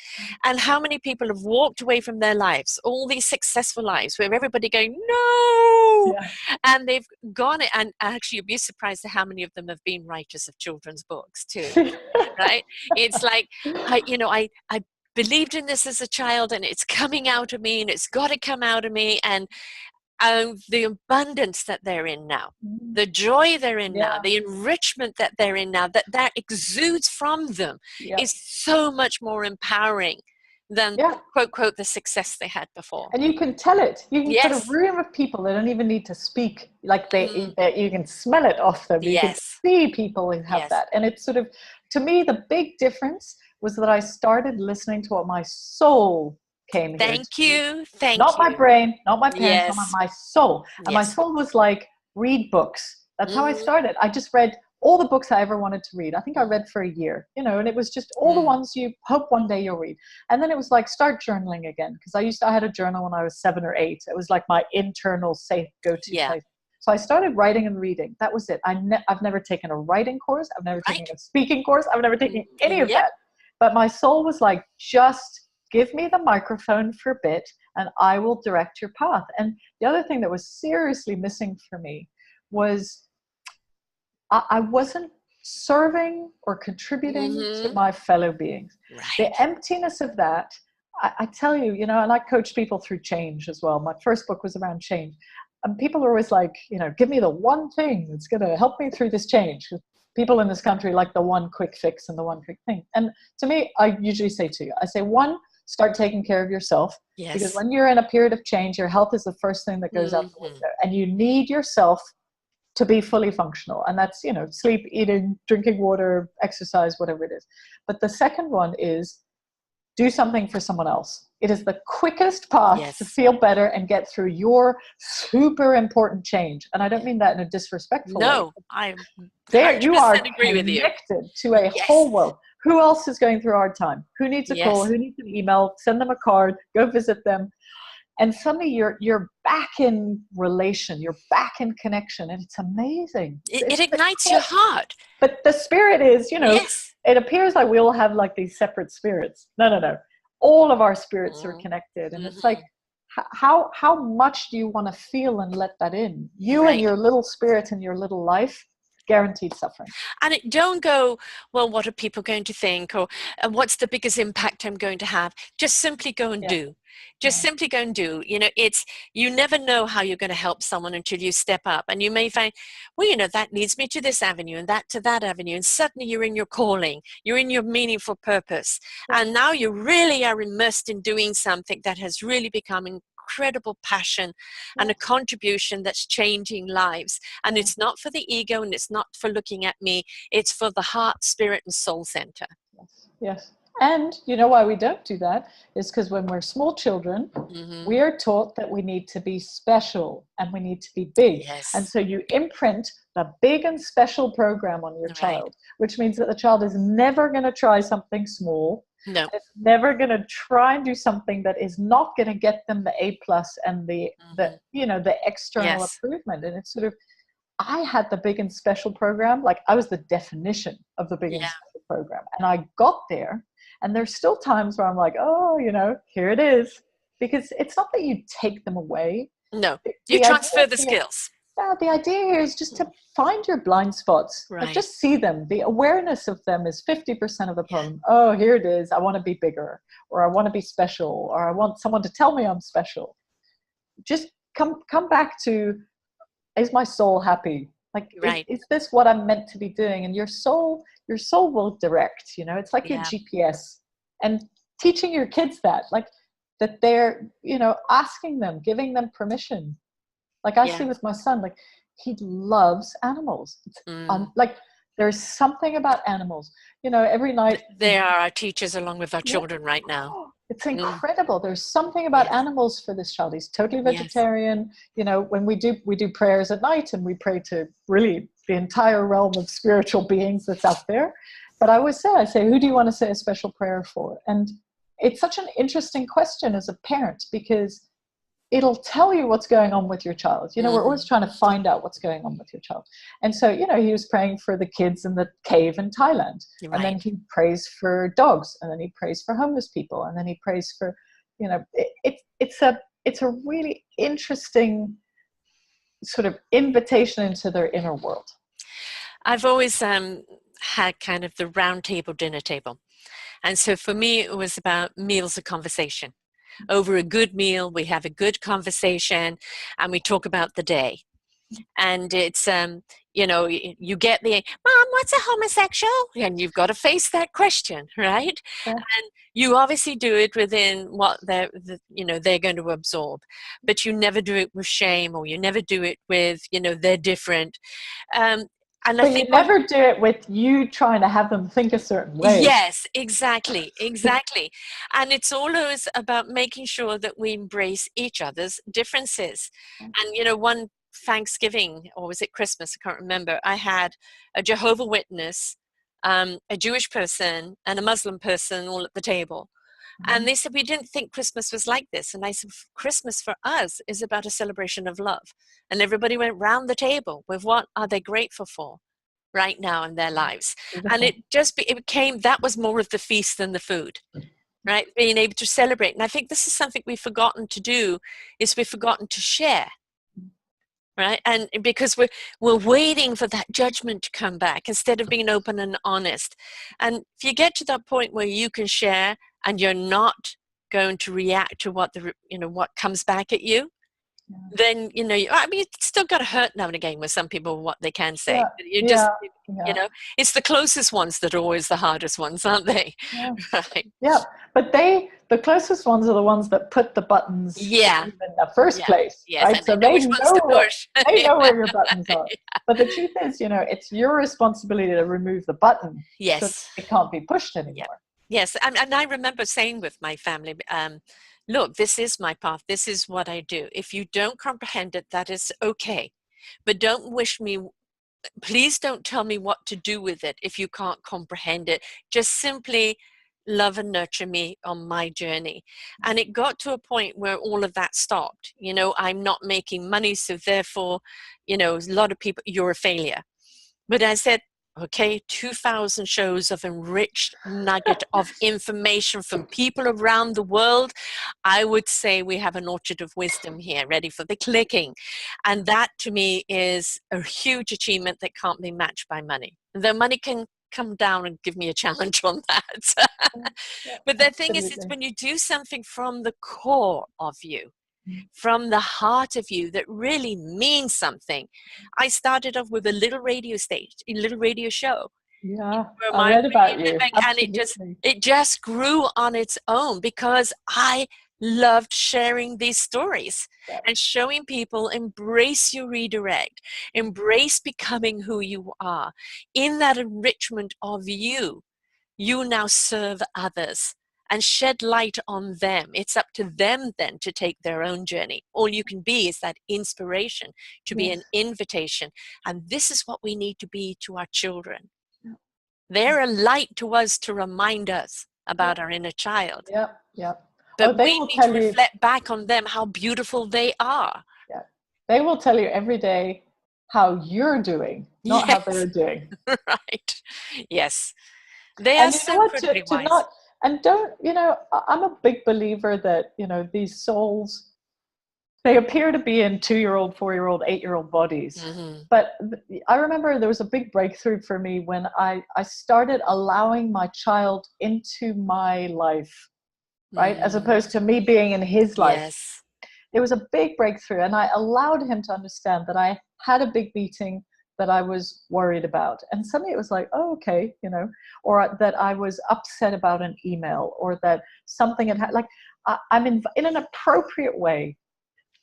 And how many people have walked away from their lives, all these successful lives where everybody going no, and they've gone, and actually you'd be surprised at how many of them have been writers of children's books too. Right? It's like I believed in this as a child, and it's coming out of me, and it's got to come out of me. And the abundance that they're in now, the joy they're in now, the enrichment that they're in now, that exudes from them is so much more empowering than quote, quote, the success they had before. And you can tell it. You can put a room of people that don't even need to speak. Like you can smell it off them. You can see people who have that. And it's sort of, to me, the big difference was that I started listening to what my soul came here. Thank you. Not my brain, not my parents, not my soul. And my soul was like, read books. That's how I started. I just read all the books I ever wanted to read. I think I read for a year, you know, and it was just all the ones you hope one day you'll read. And then it was like, start journaling again. Because I had a journal when I was 7 or 8. It was like my internal safe go-to place. So I started writing and reading. That was it. I've never taken a writing course. I've never taken a speaking course. I've never taken any of that. But my soul was like, just give me the microphone for a bit and I will direct your path. And the other thing that was seriously missing for me was I wasn't serving or contributing to my fellow beings. The emptiness of that, I tell you, you know, and I coach people through change as well. My first book was around change. And people are always like, you know, give me the one thing that's going to help me through this change. People in this country like the one quick fix and the one quick thing. And to me, I usually say to you, I say, one, start taking care of yourself. Because when you're in a period of change, your health is the first thing that goes out the window. And you need yourself to be fully functional. And that's, you know, sleep, eating, drinking water, exercise, whatever it is. But the second one is do something for someone else. It is the quickest path to feel better and get through your super important change. And I don't mean that in a disrespectful way. No, I'm there. You are connected to a whole world. Who else is going through a hard time? Who needs a call? Who needs an email? Send them a card. Go visit them. And suddenly you're back in relation. You're back in connection. And it's amazing. It ignites your heart. But the spirit is, you know, it appears like we all have like these separate spirits. No. All of our spirits are connected. And it's like, how much do you want to feel and let that in? You and your little spirit and your little life, guaranteed suffering. And it don't go, well, what are people going to think? Or what's the biggest impact I'm going to have? Just simply go and do. Just simply go and do. You know, you never know how you're going to help someone until you step up. And you may find, well, you know, that leads me to this avenue and that to that avenue. And suddenly you're in your calling. You're in your meaningful purpose. And now you really are immersed in doing something that has really become incredible passion and a contribution that's changing lives. And it's not for the ego, and it's not for looking at me. It's for the heart, spirit, and soul center. Yes. And you know why we don't do that is because when we're small children, we are taught that we need to be special and we need to be big. Yes. And so you imprint the big and special program on your child, which means that the child is never going to try something small. No. It's never going to try and do something that is not going to get them the A+ and the external improvement. And it's sort of, I had the big and special program. Like, I was the definition of the big and special program. And I got there, and there's still times where I'm like, oh, here it is. Because it's not that you take them away. No, you transfer the skills. Yeah, the idea here is just to find your blind spots. Right. Like, just see them. The awareness of them is 50% of the problem. Oh, here it is. I want to be bigger, or I want to be special, or I want someone to tell me I'm special. Just come back to, is my soul happy? Like, is this what I'm meant to be doing? And your soul will direct, it's like your GPS. And teaching your kids that they're, asking them, giving them permission. Like, I see with my son, like, he loves animals. Like, there's something about animals, every night. They are our teachers along with our children right now. It's incredible. There's something about animals for this child. He's totally vegetarian. When we do prayers at night, and we pray to really the entire realm of spiritual beings that's out there. But I always say, who do you want to say a special prayer for? And it's such an interesting question as a parent, because it'll tell you what's going on with your child. We're always trying to find out what's going on with your child. And so, he was praying for the kids in the cave in Thailand. Right. And then he prays for dogs. And then he prays for homeless people. And then he prays for, it's a really interesting sort of invitation into their inner world. I've always had kind of the round table, dinner table. And so for me, it was about meals of conversation. Over a good meal, we have a good conversation, and we talk about the day. And it's, you get the, Mom, what's a homosexual? And you've got to face that question, right? Yeah. And you obviously do it within what they're going to absorb. But you never do it with shame, or you never do it with, they're different. And but you never do it with you trying to have them think a certain way. Yes, exactly. And it's always about making sure that we embrace each other's differences. And, one Thanksgiving, or was it Christmas? I can't remember. I had a Jehovah's Witness, a Jewish person, and a Muslim person all at the table. And they said, we didn't think Christmas was like this. And I said, Christmas for us is about a celebration of love. And everybody went round the table with what are they grateful for right now in their lives. And it became, that was more of the feast than the food, right? Being able to celebrate. And I think this is something we've forgotten to do, is we've forgotten to share. Right. And because we're waiting for that judgment to come back instead of being open and honest. And if you get to that point where you can share and you're not going to react to what what comes back at you, then, it's still got to hurt now and again with some people what they can say. It's the closest ones that are always the hardest ones, aren't they? Yeah. Right. Yeah. But the closest ones are the ones that put the buttons in the first place. Yes. Right? And so they know where your buttons are. But the truth is, it's your responsibility to remove the button. Yes. So it can't be pushed anymore. Yeah. Yes. And I remember saying with my family, look, this is my path. This is what I do. If you don't comprehend it, that is okay. But please don't tell me what to do with it if you can't comprehend it. Just simply love and nurture me on my journey. And it got to a point where all of that stopped. I'm not making money, so therefore, a lot of people, you're a failure. But I said, okay, 2,000 shows of enriched nugget of information from people around the world. I would say we have an orchard of wisdom here, ready for the clicking. And that to me is a huge achievement that can't be matched by money. Though money can come down and give me a challenge on that. But the thing is, it's when you do something from the core of you, from the heart of you, that really means something. I started off with a little radio show. Yeah, I read about you. And it just grew on its own because I loved sharing these stories Yeah. and showing people, embrace your redirect, embrace becoming who you are. In that enrichment of you, you now serve others and shed light on them. It's up to them then to take their own journey. All you can be is that inspiration, to be Yes. an invitation. And this is what we need to be to our children. Yeah. They're a light to us to remind us about our inner child. Yeah, yeah. But They we will need to tell you. reflect back on them how beautiful they are. Yeah, they will tell you every day how you're doing, not how they're Yes, doing. right. Yes, they are And you know so what? incredibly To wise. not, and don't, I'm a big believer that, these souls, they appear to be in 2-year-old, 4-year-old, 8-year-old bodies. Mm-hmm. But I remember there was a big breakthrough for me when I started allowing my child into my life, right? As opposed to me being in his life. Yes. It was a big breakthrough, and I allowed him to understand that I had a big meeting that I was worried about. And suddenly it was like, oh, okay, or that I was upset about an email, or that something had like, I'm in an appropriate way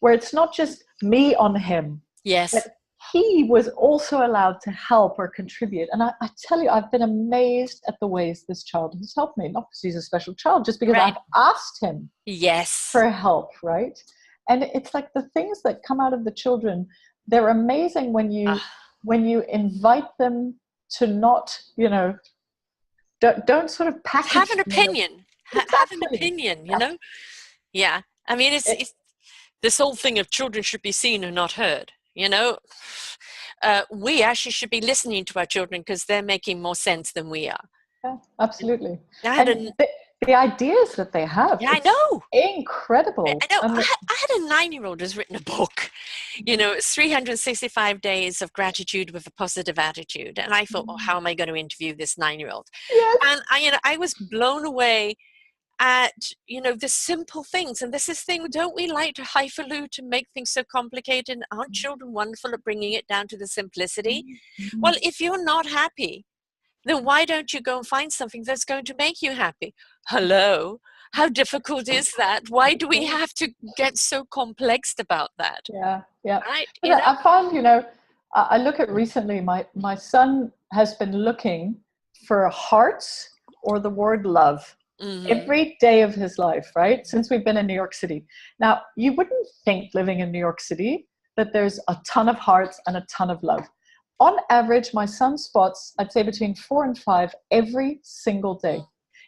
where it's not just me on him, Yes. but he was also allowed to help or contribute. And I tell you, I've been amazed at the ways this child has helped me, not because he's a special child, just because Right. I've asked him Yes. for help, right? And it's like the things that come out of the children, they're amazing when you invite them to not, don't sort of Have package an them. opinion. Have an Exactly. opinion, Yeah. Yeah. I mean, It, it's this whole thing of children should be seen and not heard, we actually should be listening to our children because they're making more sense than we are. yeah, absolutely. I had And the ideas that they have, I it's know. incredible. I know. I had a 9-year-old who's written a book. It's 365 days of gratitude with a positive attitude. And I thought, oh, how am I going to interview this 9-year-old? Yes. And I was blown away at, the simple things. And this is thing, don't we like to highfalutin to make things so complicated? Aren't children wonderful at bringing it down to the simplicity? Well, if you're not happy, then why don't you go and find something that's going to make you happy? Hello? How difficult is that? Why do we have to get so complex about that? Yeah, yeah. Right? But I found, I look at recently, my son has been looking for hearts or the word love every day of his life, right? Since we've been in New York City. Now, you wouldn't think living in New York City that there's a ton of hearts and a ton of love. On average, my son spots, I'd say between 4 and 5 every single day.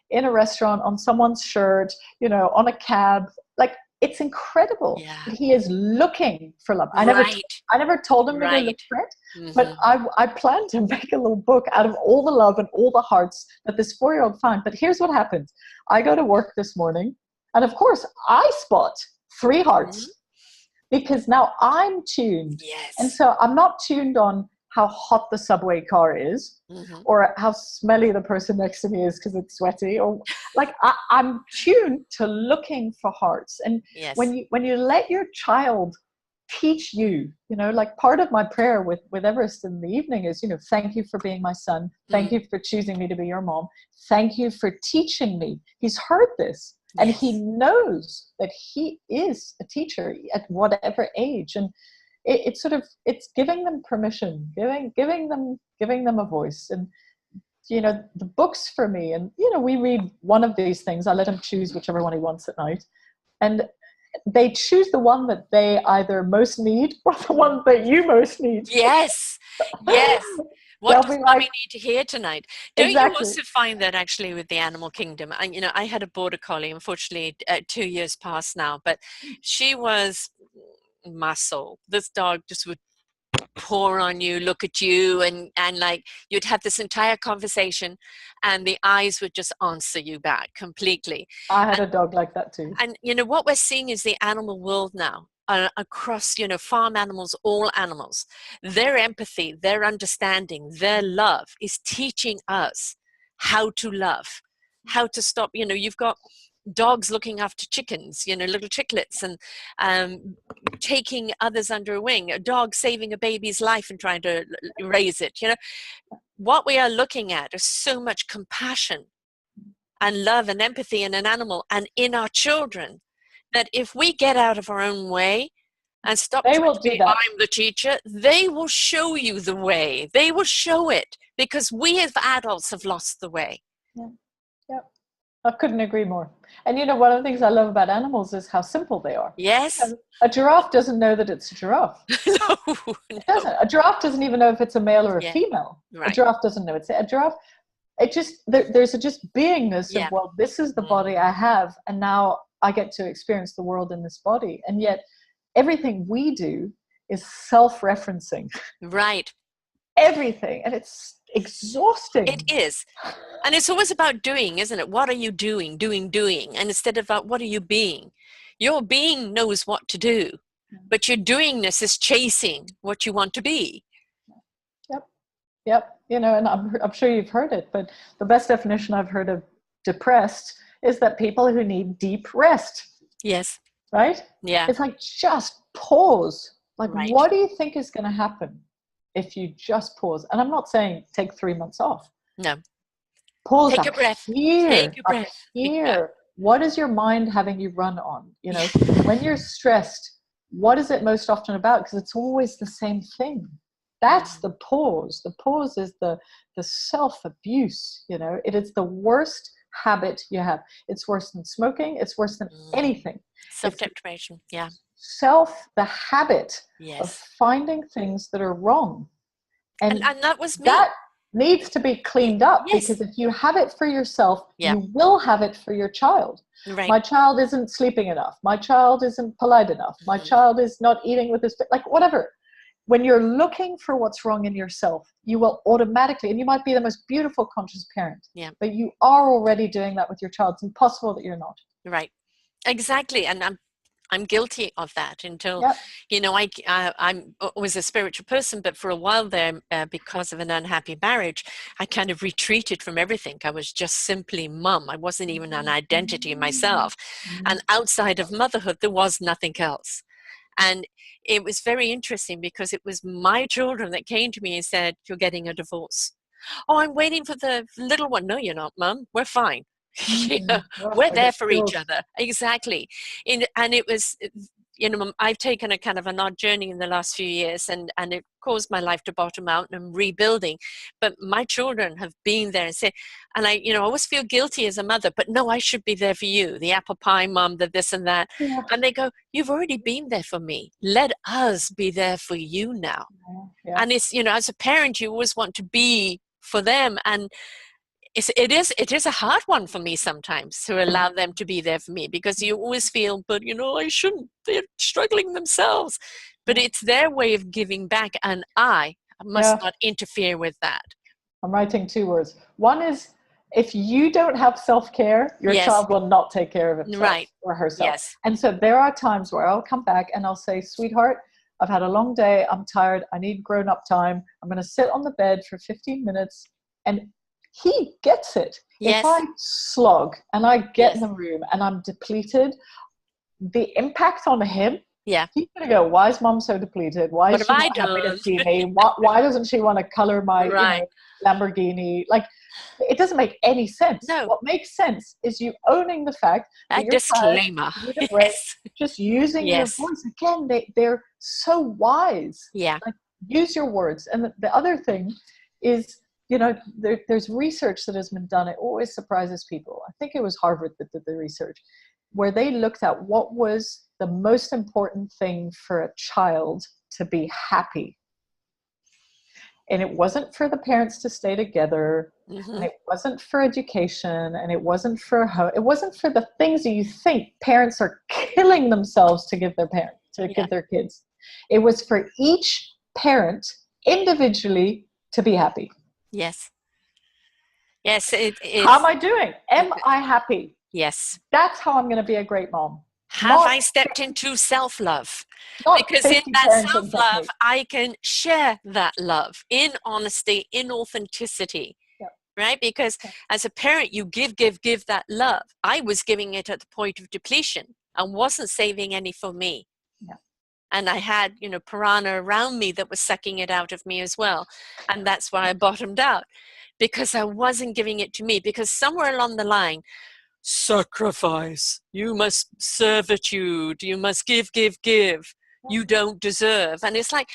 In a restaurant, on someone's shirt, on a cab. Like, it's incredible. Yeah. He is looking for love. I never told him to go look for it, but I planned to make a little book out of all the love and all the hearts that this 4-year-old found. But here's what happens. I go to work this morning, and of course, I spot 3 hearts because now I'm tuned. Yes. And so I'm not tuned on how hot the subway car is, or how smelly the person next to me is because it's sweaty, or like I'm tuned to looking for hearts. And when you let your child teach you, like part of my prayer with Everest in the evening is, thank you for being my son. Thank you for choosing me to be your mom. Thank you for teaching me. He's heard this. And he knows that he is a teacher at whatever age. And it's giving them permission, giving them a voice. And the books for me, and we read one of these things. I let him choose whichever one he wants at night, and they choose the one that they either most need or the one that you most need. Yes. What does mommy need to hear tonight? Don't you also find that actually with the animal kingdom? And I had a border collie, unfortunately 2 years past now, but she was my soul. This dog just would pour on you, look at you, and like you'd have this entire conversation and the eyes would just answer you back completely. I had a dog like that too. And what we're seeing is the animal world now across farm animals, all animals, their empathy, their understanding, their love is teaching us how to love, how to stop. You've got dogs looking after chickens, little chicklets, and taking others under a wing, a dog saving a baby's life and trying to raise it. What we are looking at is so much compassion and love and empathy in an animal and in our children that if we get out of our own way and stop They trying will to do be, that. I'm the teacher, they will show you the way. They will show it, because we as adults have lost the way. Yeah. Yep. I couldn't agree more. And you know, one of the things I love about animals is how simple they are. Yes. A giraffe doesn't know that it's a giraffe. No, It doesn't. A giraffe doesn't even know if it's a male or a Yeah. female. A Right. giraffe doesn't know. It's a giraffe. It just, there's a just beingness Yeah. of, well, this is the body I have, and now I get to experience the world in this body. And yet everything we do is self-referencing. Right. Everything. And it's exhausting. It is. And it's always about doing, isn't it? What are you doing? Doing. And instead of what are you being? Your being knows what to do, but your doingness is chasing what you want to be. Yep. You know, and I'm sure you've heard it, but the best definition I've heard of depressed is that people who need deep rest. Yes. Right? Yeah. It's like, just pause. Like, Right. what do you think is going to happen if you just pause? And I'm not saying take 3 months off. No. Pause. Take a breath. Here, Take a breath. up here. What is your mind having you run on? You know, when you're stressed, what is it most often about? Because it's always the same thing. That's the pause. The pause is the self-abuse. You know, it is the worst habit you have. It's worse than smoking. It's worse than anything. Self-deprivation. Yeah. The habit of finding things that are wrong. And that was me. That needs to be cleaned up, Yes. because if you have it for yourself, you will have it for your child. Right. My child isn't sleeping enough. My child isn't polite enough. My child is not eating with his, like, whatever. When you're looking for what's wrong in yourself, you will automatically, and you might be the most beautiful conscious parent, but you are already doing that with your child. It's impossible that you're not. Right. Exactly. And I'm guilty of that until, you know, I was a spiritual person, but for a while there, because of an unhappy marriage, I kind of retreated from everything. I was just simply mum. I wasn't even an identity myself. And outside of motherhood, there was nothing else. And it was very interesting, because it was my children that came to me and said, you're getting a divorce. Oh, I'm waiting for the little one. No, you're not, Mum. We're fine. We're there for each other. Exactly. And it was, you know, I've taken a kind of an odd journey in the last few years, and it caused my life to bottom out, and I'm rebuilding. But my children have been there and said, and I, you know, I always feel guilty as a mother, but no, I should be there for you. The apple pie mom, the this and that. Yeah. And they go, you've already been there for me. Let us be there for you now. Yeah. And it's, you know, as a parent, you always want to be for them. And it is a hard one for me sometimes to allow them to be there for me, because you always feel, but you know, I shouldn't, they're struggling themselves. But it's their way of giving back, and I must not interfere with that. I'm writing 2 words. One is, if you don't have self-care, your child will not take care of himself or herself. And so there are times where I'll come back and I'll say, sweetheart, I've had a long day, I'm tired, I need grown-up time, I'm going to sit on the bed for 15 minutes. And he gets it. If I slog and I get in the room and I'm depleted, the impact on him, he's going to go, why is mom so depleted? Why is she not happy to see me? Why doesn't she want to color my you know, Lamborghini? Like, it doesn't make any sense. No. What makes sense is you owning the fact that you're disclaimer. Just using your voice. Again, they're so wise. Yeah. Like, use your words. And the other thing is, you know, there's research that has been done. It always surprises people. I think it was Harvard that did the research, where they looked at what was the most important thing for a child to be happy. And it wasn't for the parents to stay together, and it wasn't for education, and it wasn't for it wasn't for the things that you think parents are killing themselves to give their give their kids. It was for each parent individually to be happy. Yes. Yes. How am I doing? Am I happy? Yes. That's how I'm going to be a great mom. Have I stepped into self-love? Because in that self-love, I can share that love in honesty, in authenticity. Right? Because as a parent, you give that love. I was giving it at the point of depletion and wasn't saving any for me. And I had, you know, piranha around me that was sucking it out of me as well. And that's why I bottomed out, because I wasn't giving it to me. Because somewhere along the line, sacrifice, you must servitude, you must give, give, give, you don't deserve. And it's like,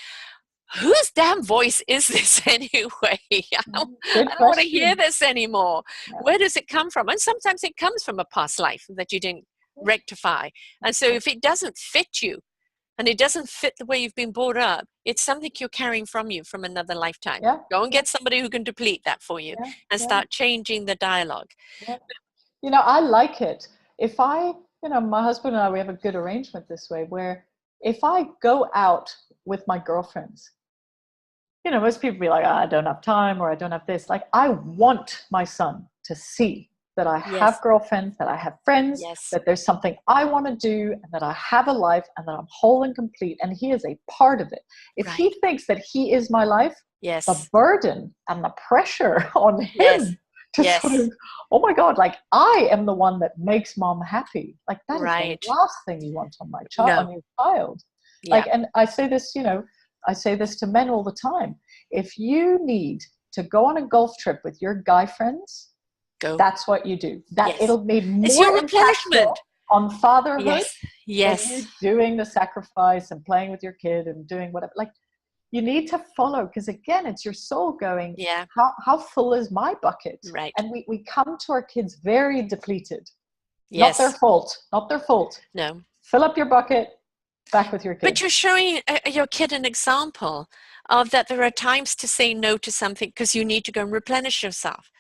whose damn voice is this anyway? I don't want to hear this anymore. Yeah. Where does it come from? And sometimes it comes from a past life that you didn't rectify. And so if it doesn't fit you, and it doesn't fit the way you've been brought up, it's something you're carrying from you from another lifetime. Yeah. Go and get somebody who can deplete that for you and start changing the dialogue. Yeah. You know, I like it. If I, you know, my husband and I, we have a good arrangement this way where if I go out with my girlfriends, you know, most people be like, I don't have time or I don't have this. Like, I want my son to see that I have girlfriends, that I have friends, that there's something I want to do, and that I have a life, and that I'm whole and complete, and he is a part of it. If he thinks that he is my life, the burden and the pressure on him to sort of, oh my God, like I am the one that makes mom happy. Like that is the last thing you want on my child, on your child. Like, and I say this, you know, I say this to men all the time. If you need to go on a golf trip with your guy friends, that's what you do. That it'll be more impactful on fatherhood than you doing the sacrifice and playing with your kid and doing whatever. Like, you need to follow, because again, it's your soul going, how full is my bucket? Right. And we come to our kids very depleted. Not their fault. Not their fault. No. Fill up your bucket, back with your kid. But you're showing your kid an example of that there are times to say no to something because you need to go and replenish yourself.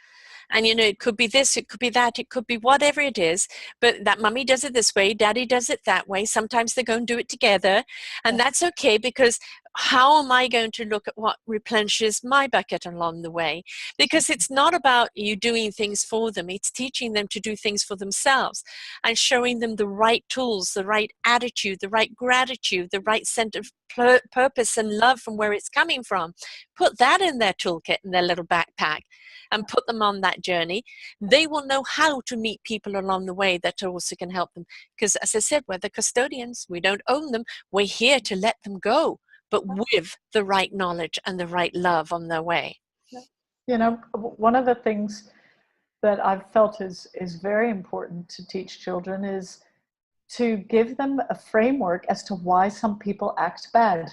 And, you know, it could be this, it could be that, it could be whatever it is, but that mommy does it this way, daddy does it that way. Sometimes they go and do it together. And that's okay, because how am I going to look at what replenishes my bucket along the way? Because it's not about you doing things for them. It's teaching them to do things for themselves and showing them the right tools, the right attitude, the right gratitude, the right sense of purpose and love from where it's coming from. Put that in their toolkit, in their little backpack, and put them on that journey. They will know how to meet people along the way that also can help them. Because as I said, we're the custodians. We don't own them. We're here to let them go, but with the right knowledge and the right love on their way. You know, one of the things that I've felt is very important to teach children is to give them a framework as to why some people act bad.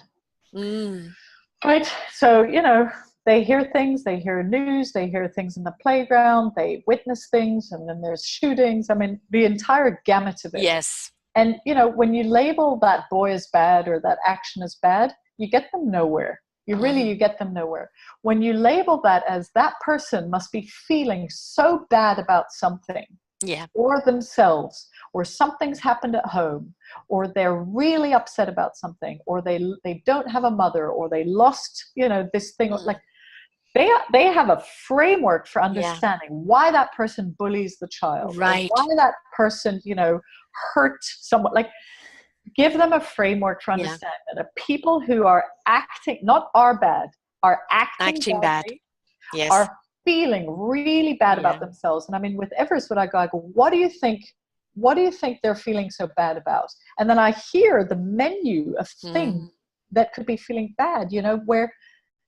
Right? So, you know, they hear things, they hear news, they hear things in the playground, they witness things, and then there's shootings. I mean, the entire gamut of it. Yes. And, you know, when you label that boy as bad or that action as bad, you get them nowhere. You get them nowhere. When you label that as that person must be feeling so bad about something, or themselves, or something's happened at home, or they're really upset about something, or they don't have a mother, or they lost, you know, this thing, like they have a framework for understanding why that person bullies the child, right? Why that person, you know, hurt someone. Like, give them a framework for understanding that people who are acting, not are bad, are acting bad, are feeling really bad about themselves. And I mean, with Everest, when I go, what do you think they're feeling so bad about? And then I hear the menu of things that could be feeling bad, you know, where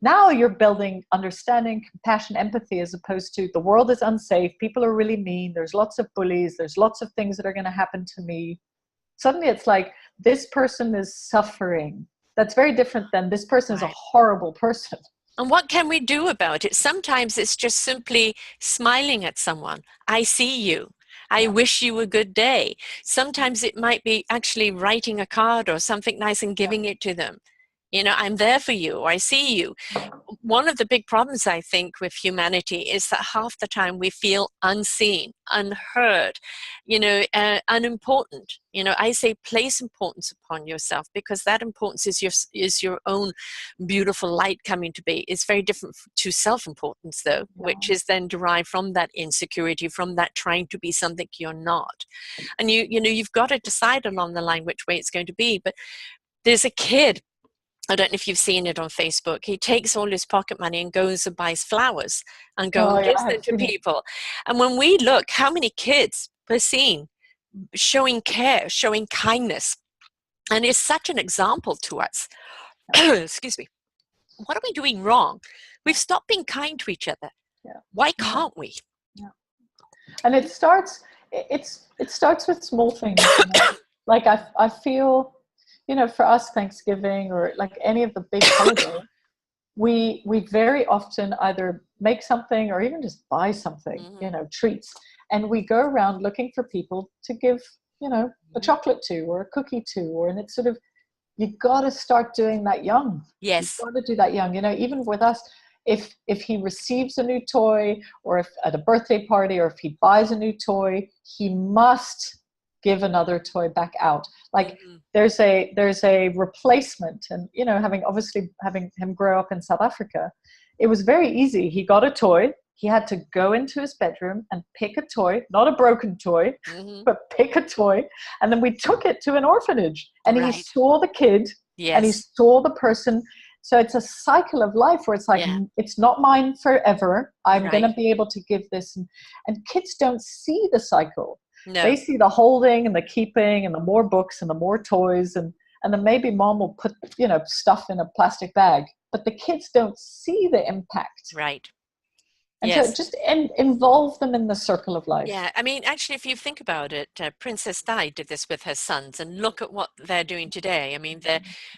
now you're building understanding, compassion, empathy, as opposed to the world is unsafe, people are really mean, there's lots of bullies, there's lots of things that are going to happen to me. Suddenly it's like, this person is suffering. That's very different than this person is a horrible person. And what can we do about it? Sometimes it's just simply smiling at someone. I see you. I wish you a good day. Sometimes it might be actually writing a card or something nice and giving it to them. You know, I'm there for you, or I see you. One of the big problems, I think, with humanity is that half the time we feel unseen, unheard, you know, unimportant. You know, I say place importance upon yourself, because that importance is your own beautiful light coming to be. It's very different to self-importance, though, which is then derived from that insecurity, from that trying to be something you're not. And you know, you've got to decide along the line which way it's going to be. But there's a kid, I don't know if you've seen it on Facebook. He takes all his pocket money and goes and buys flowers and gives them to people. And when we look, how many kids we're seeing showing care, showing kindness, and it's such an example to us. Excuse me. What are we doing wrong? We've stopped being kind to each other. Why can't we? And it starts it starts with small things, you know? Like I feel, you know, for us, Thanksgiving or like any of the big holidays, we very often either make something or even just buy something, you know, treats, and we go around looking for people to give, you know, a chocolate to or a cookie to, or, and it's sort of, you got to start doing that young. Yes. You've got to do that young. You know, even with us, if he receives a new toy, or if at a birthday party, or if he buys a new toy, he must give another toy back out. Like there's a replacement. And, you know, having him grow up in South Africa, it was very easy. He got a toy. He had to go into his bedroom and pick a toy, not a broken toy, but pick a toy. And then we took it to an orphanage, and he saw the kid, and he saw the person. So it's a cycle of life where it's like, it's not mine forever. I'm going to be able to give this. And kids don't see the cycle. No. They see the holding and the keeping and the more books and the more toys. And then maybe mom will put, you know, stuff in a plastic bag. But the kids don't see the impact. Right. And so just involve them in the circle of life. Yeah, I mean, actually, if you think about it, Princess Di did this with her sons, and look at what they're doing today. I mean,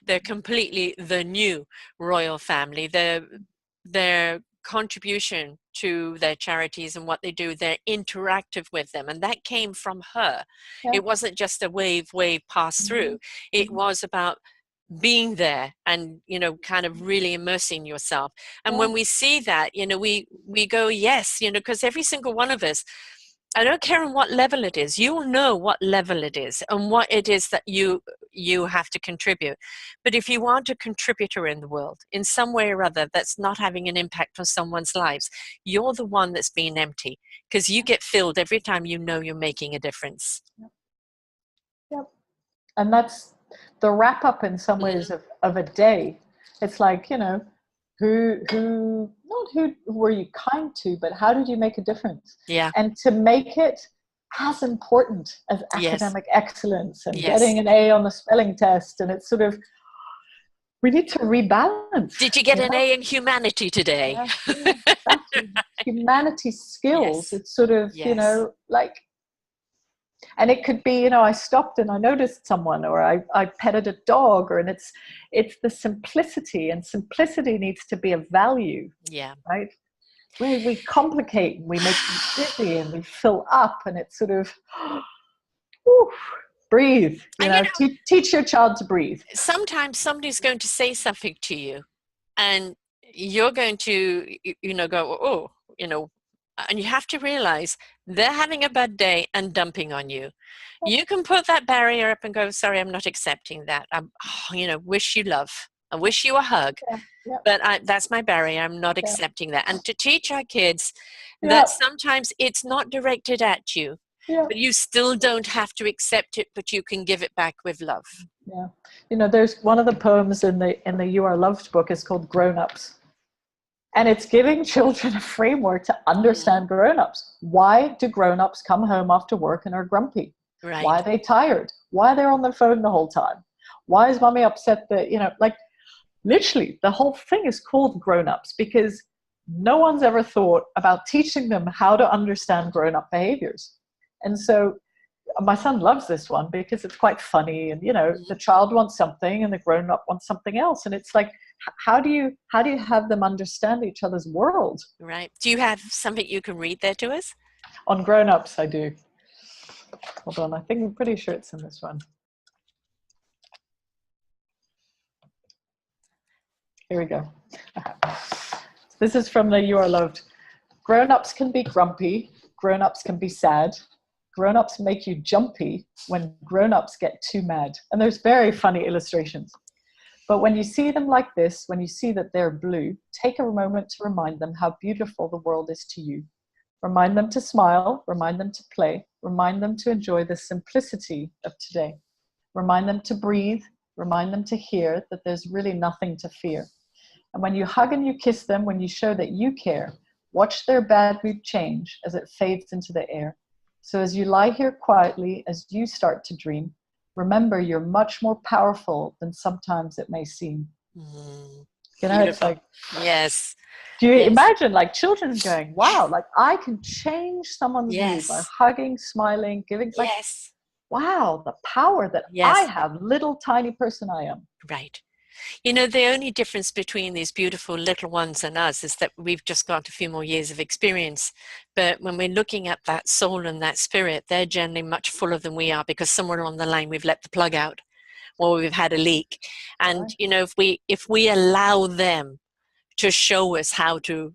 they're completely the new royal family. Their contribution to their charities and what they do, they're interactive with them, and that came from her. It wasn't just a wave pass through. It was about being there and, you know, kind of really immersing yourself. And when we see that, you know, we go, yes, you know, because every single one of us, I don't care on what level it is, you will know what level it is and what it is that you have to contribute. But if you want a contributor in the world in some way or other that's not having an impact on someone's lives, you're the one that's being empty, because you get filled every time you know you're making a difference. And that's the wrap up in some ways of a day. It's like, you know, who were you kind to, but how did you make a difference? Yeah. And to make it as important as academic excellence and getting an A on the spelling test. And it's sort of, we need to rebalance. Did you get an A in humanity today? Exactly. Humanity skills. It's sort of, you know, like, and it could be, you know, I stopped and I noticed someone, or I petted a dog, or, and it's the simplicity, and simplicity needs to be a value. Yeah. Right? We complicate, and we make it busy, and we fill up, and it's sort of, breathe. You know, teach your child to breathe. Sometimes somebody's going to say something to you, and you're going to, you know, go, oh, you know, and you have to realize they're having a bad day and dumping on you. You can put that barrier up and go, sorry, I'm not accepting that. You know, wish you love. I wish you a hug. But that's my barrier. I'm not accepting that. And to teach our kids that sometimes it's not directed at you, but you still don't have to accept it, but you can give it back with love. Yeah. You know, there's one of the poems in the You Are Loved book is called Grown Ups. And it's giving children a framework to understand grown-ups. Why do grown-ups come home after work and are grumpy? Right. Why are they tired? Why they're on their phone the whole time? Why is mommy upset that, you know, like literally the whole thing is called grown-ups because no one's ever thought about teaching them how to understand grown-up behaviors. And so my son loves this one because it's quite funny, and, you know, the child wants something and the grown-up wants something else. And it's like, how do you have them understand each other's world? Right. Do you have something you can read there to us? On grown-ups, I do. Hold on, I'm pretty sure it's in this one. Here we go. This is from the You Are Loved. Grown-ups can be grumpy. Grown-ups can be sad. Grown-ups make you jumpy when grown-ups get too mad. And there's very funny illustrations. But when you see them like this, when you see that they're blue, take a moment to remind them how beautiful the world is to you. Remind them to smile, remind them to play, remind them to enjoy the simplicity of today. Remind them to breathe, remind them to hear that there's really nothing to fear. And when you hug and you kiss them, when you show that you care, watch their bad mood change as it fades into the air. So as you lie here quietly, as you start to dream, remember, you're much more powerful than sometimes it may seem. You know, it's Beautiful. like, Yes. do you Yes. imagine like children going, wow, like I can change someone's mood by Yes. hugging, smiling, giving, like, Yes. wow, the power that I Yes. have, little tiny person I am. Right. You know, the only difference between these beautiful little ones and us is that we've just got a few more years of experience. But when we're looking at that soul and that spirit, they're generally much fuller than we are, because somewhere along the line we've let the plug out or we've had a leak. And, Right. you know, if we allow them to show us how to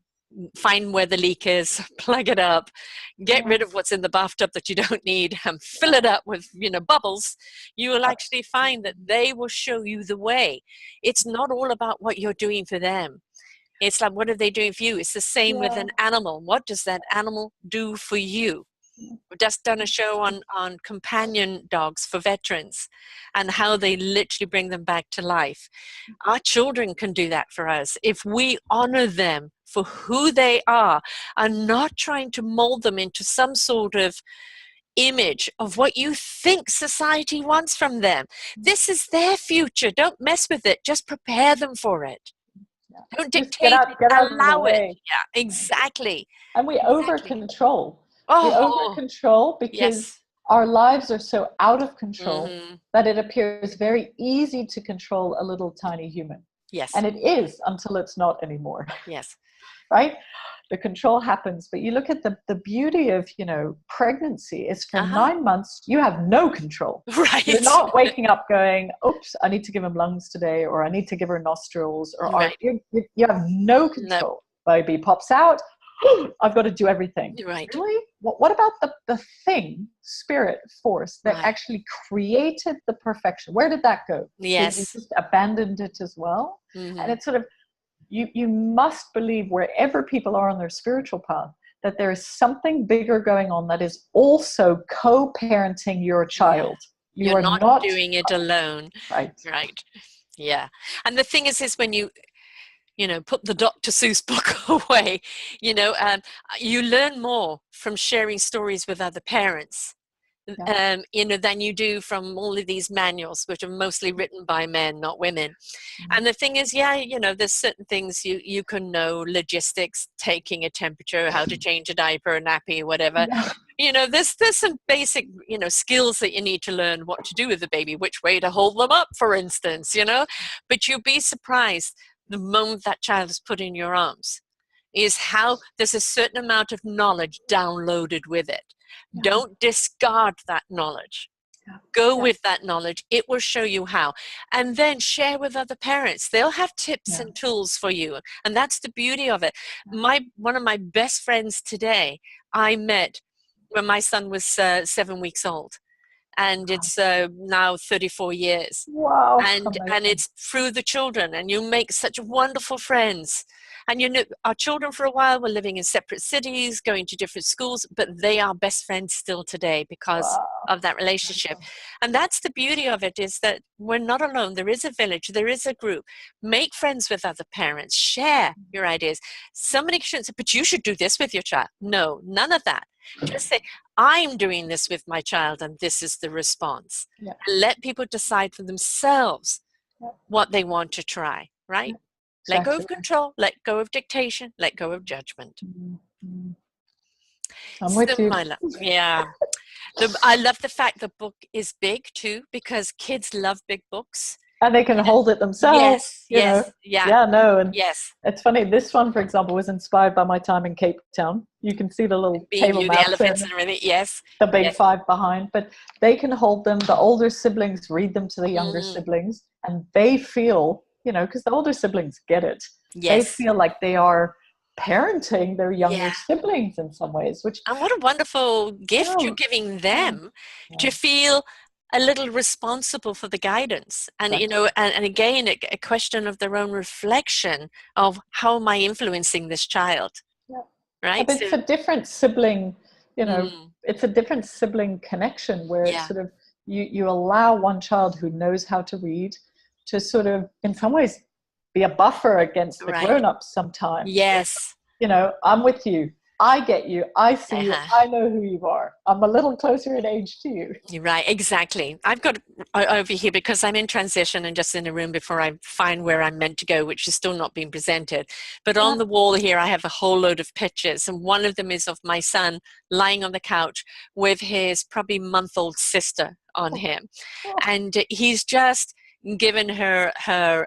find where the leak is, plug it up, get rid of what's in the bathtub that you don't need, and fill it up with, you know, bubbles, you will actually find that they will show you the way. It's not all about what you're doing for them. It's like, what are they doing for you? It's the same with Yeah. an animal. What does that animal do for you? We've just done a show on companion dogs for veterans and how they literally bring them back to life. Our children can do that for us if we honor them for who they are and not trying to mold them into some sort of image of what you think society wants from them. This is their future. Don't mess with it. Just prepare them for it. Yeah. Don't Just dictate it. get out of the Allow it. way. Yeah, exactly. And we over Exactly. control. We over Oh, control because yes. our lives are so out of control Mm-hmm. that it appears very easy to control a little tiny human. Yes. And it is until it's not anymore, Yes. right? The control happens. But you look at the beauty of, you know, pregnancy is for Uh-huh. 9 months, you have no control. You're Right. not waking up going, oops, I need to give him lungs today, or I need to give her nostrils, or Right. you have no No. control. Baby pops out, I've got to do everything. Right. Really? What about the thing, spirit, force that Right. actually created the perfection? Where did that go? Did you Yes. just abandon it as well? And Mm-hmm. it's sort of, you must believe wherever people are on their spiritual path that there is something bigger going on that is also co-parenting your Yeah. child. You You're are not not doing it alone. right. Right. Yeah. And the thing is when you know, put the Dr. Seuss book away, you know, you learn more from sharing stories with other parents, Yeah. you know, than you do from all of these manuals, which are mostly written by men, not women. And the thing is, yeah, you know, there's certain things you can know, logistics, taking a temperature, how to change a diaper, a nappy, whatever. Yeah. You know, there's some basic, you know, skills that you need to learn what to do with the baby, which way to hold them up, for instance, you know. But you'll be surprised the moment that child is put in your arms is how there's a certain amount of knowledge downloaded with it. Yeah. Don't discard that knowledge. Yeah. Go Yeah. with that knowledge. It will show you how. And then share with other parents. They'll have tips Yeah. and tools for you. And that's the beauty of it. One of my best friends today, I met when my son was 7 weeks old. And it's now 34 years. Wow. And Amazing. it's through the children, and you make such wonderful friends. And you know, our children for a while were living in separate cities, going to different schools, but they are best friends still today because Wow. of that relationship. And that's the beauty of it, is that we're not alone. There is a village, there is a group. Make friends with other parents, share your ideas. Somebody shouldn't say, but you should do this with your child. No, none of that. Just say, I'm doing this with my child and this is the response. Yeah. And let people decide for themselves what they want to try, right? Yeah, Let go exactly. of control, let go of dictation, let go of judgment. Mm-hmm. I'm So, with you. my love, yeah. I love the fact the book is big too, because kids love big books. And they can hold it themselves, Yes, you know. yes, yeah. Yeah, no. And yes. it's funny, this one, for example, was inspired by my time in Cape Town. You can see the little Being table you, the mountain, elephants and everything, yes. the big Yes. five behind, but they can hold them. The older siblings read them to the younger siblings, and they feel, you know, because the older siblings get it. They Yes. feel like they are parenting their younger Yeah. siblings in some ways, which, And what a wonderful gift you're oh, giving yeah, them to feel a little responsible for the guidance. And, you know, and again, a question of their own reflection of how am I influencing this child, yeah. right? But it's a different sibling, you know, it's a different sibling connection where it's yeah, sort of, you allow one child who knows how to read to sort of, in some ways, be a buffer against the right. grown-ups sometimes. Yes. You know, I'm with you. I get you. I see you. Uh-huh. I know who you are. I'm a little closer in age to you. You're right, exactly. I've got over here, because I'm in transition and just in a room before I find where I'm meant to go, which is still not being presented. But on the wall here, I have a whole load of pictures. And one of them is of my son lying on the couch with his probably month-old sister on him. And he's just given her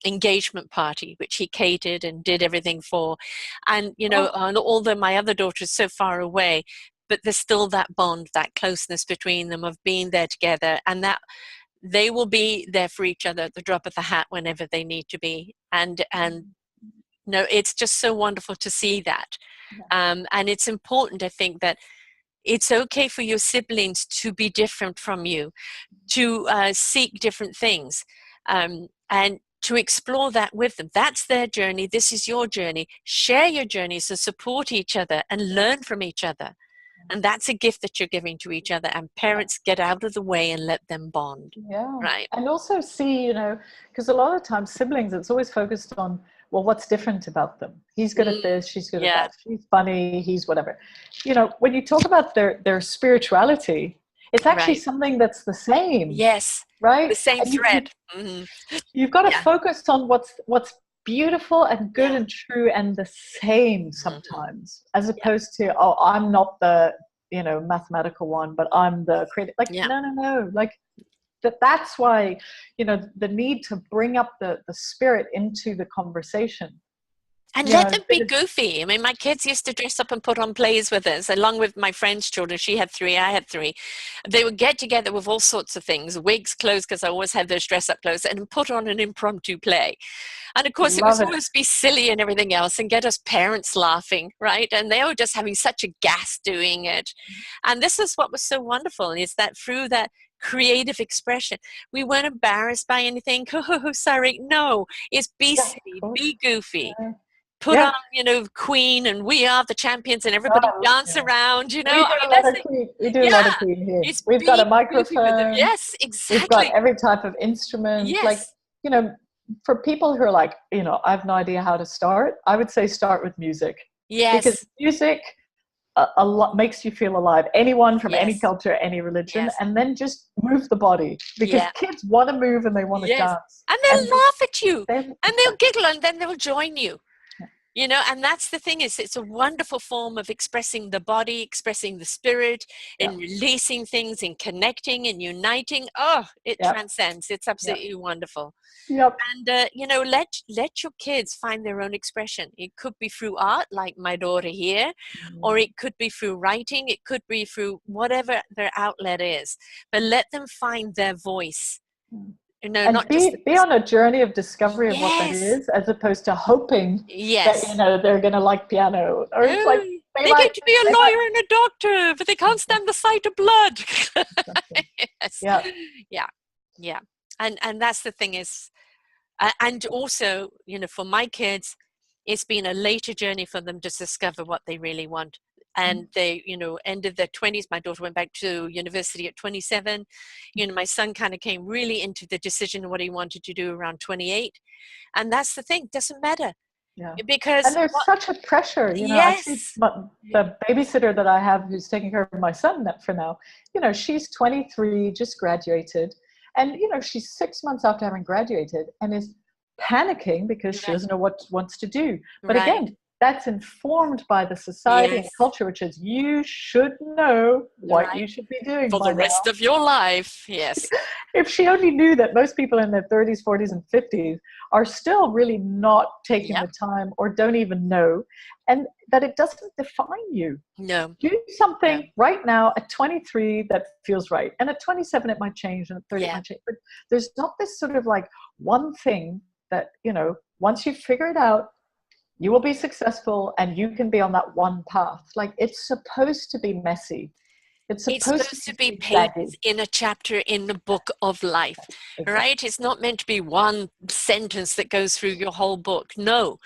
engagement party, which he catered and did everything for. And, you know, and although my other daughter is so far away, but there's still that bond, that closeness between them of being there together, and that they will be there for each other at the drop of the hat whenever they need to be. And no, it's just so wonderful to see that. And it's important, I think, that it's okay for your siblings to be different from you, to seek different things, and to explore that with them. That's their journey. This is your journey. Share your journeys and support each other and learn from each other. And that's a gift that you're giving to each other. And parents, get out of the way and let them bond. Yeah. Right. And also see, you know, because a lot of times siblings, it's always focused on, well, what's different about them? He's good at this, she's good at that, she's funny, he's whatever. You know, when you talk about their spirituality, it's actually something that's the same. Yes. Right? The same thread. You've got to focus on what's beautiful and good and true and the same sometimes, as opposed to, oh, I'm not the, you know, mathematical one, but I'm the creative. Like, no. Like, that's why, you know, the need to bring up the spirit into the conversation. And let them be goofy. I mean, my kids used to dress up and put on plays with us, along with my friend's children. She had 3, I had 3. They would get together with all sorts of things, wigs, clothes, because I always had those dress-up clothes, and put on an impromptu play. And of course, it was always be silly and everything else, and get us parents laughing, right? And they were just having such a gas doing it. And this is what was so wonderful, is that through that creative expression, we weren't embarrassed by anything. Oh, sorry. No, it's be silly, be goofy. Put on, you know, Queen and We Are the Champions, and everybody dance around, you know. We do a lot of Queen here. We've got a microphone. Yes, exactly. We've got every type of instrument. Yes. Like, you know, for people who are like, you know, I have no idea how to start, I would say start with music. Yes. Because music a lot makes you feel alive. Anyone from any culture, any religion, and then just move the body, because kids want to move and they want to dance. And they'll laugh at you, and they'll giggle, and then they'll join you. You know, and that's the thing, is it's a wonderful form of expressing the body, expressing the spirit, in releasing things, in connecting and uniting. Oh, it transcends. It's absolutely wonderful. And, you know, let your kids find their own expression. It could be through art, like my daughter here, or it could be through writing. It could be through whatever their outlet is. But let them find their voice. You know, and be on a journey of discovery of what that is, as opposed to hoping that, you know, they're going to like piano, or it's like they get to be a lawyer and a doctor, but they can't stand the sight of blood. And that's the thing, is, and also, you know, for my kids, it's been a later journey for them to discover what they really want. And they, you know, ended their 20s. My daughter went back to university at 27. You know, my son kind of came really into the decision of what he wanted to do around 28. And that's the thing, doesn't matter. Because and there's such a pressure, you know. I see the babysitter that I have who's taking care of my son for now, you know, she's 23, just graduated. And, you know, she's 6 months after having graduated and is panicking because she doesn't know what wants to do. But again, that's informed by the society and culture, which is, you should know what you should be doing for the rest of your life. Yes. If she only knew that most people in their 30s, 40s, and 50s are still really not taking the time, or don't even know, and that it doesn't define you. No. Do something right now at 23 that feels right. And at 27, it might change, and at 30, it might change. But there's not this sort of like one thing that, you know, once you figure it out, you will be successful and you can be on that one path. Like, it's supposed to be messy. It's supposed to be pages in a chapter in the book of life, right? It's not meant to be one sentence that goes through your whole book. No,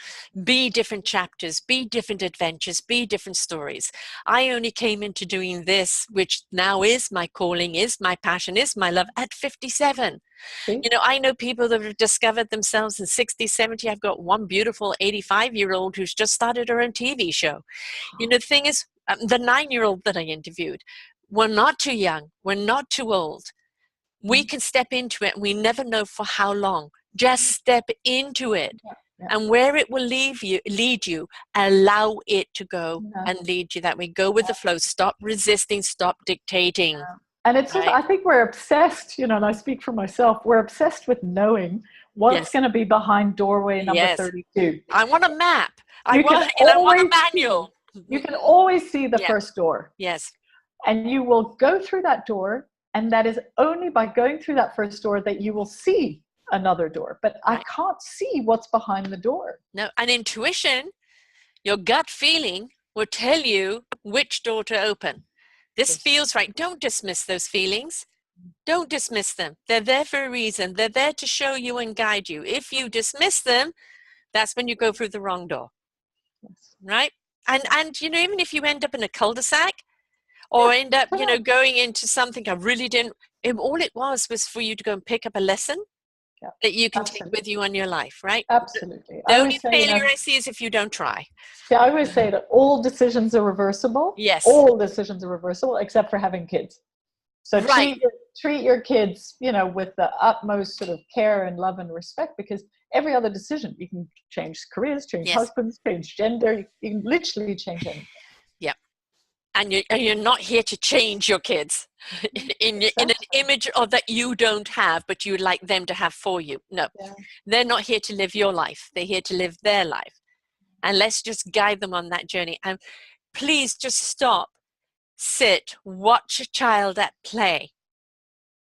be different chapters, be different adventures, be different stories. I only came into doing this, which now is my calling, is my passion, is my love, at 57. See? You know, I know people that have discovered themselves in 60, 70. I've got one beautiful 85-year-old who's just started her own TV show. You know, the thing is, the 9-year-old that I interviewed, we're not too young, we're not too old. We can step into it, and we never know for how long. Just step into it. And where it will lead you, allow it to go and lead you that way. Go with the flow. Stop resisting, stop dictating. And it's just, I think we're obsessed, you know, and I speak for myself, we're obsessed with knowing what's going to be behind doorway number 32. I want a map. I want a manual. You can always see the first door. Yes. And you will go through that door, and that is only by going through that first door that you will see another door. But I can't see what's behind the door. No, and intuition, your gut feeling, will tell you which door to open. This feels right. Don't dismiss those feelings. Don't dismiss them. They're there for a reason. They're there to show you and guide you. If you dismiss them, that's when you go through the wrong door. Right? And you know, even if you end up in a cul-de-sac, or end up, you know, going into something I really didn't, all it was for you to go and pick up a lesson that you can take with you on your life, right? Absolutely. The only failure I see is if you don't try. Yeah, I always say that all decisions are reversible. Yes. All decisions are reversible except for having kids. So treat your kids, you know, with the utmost sort of care and love and respect, because every other decision, you can change careers, change husbands, change gender, you can literally change anything. Yeah. And you're not here to change your kids in an image of that you don't have, but you would like them to have for you. No, they're not here to live your life. They're here to live their life. And let's just guide them on that journey. And please just stop, sit, watch a child at play,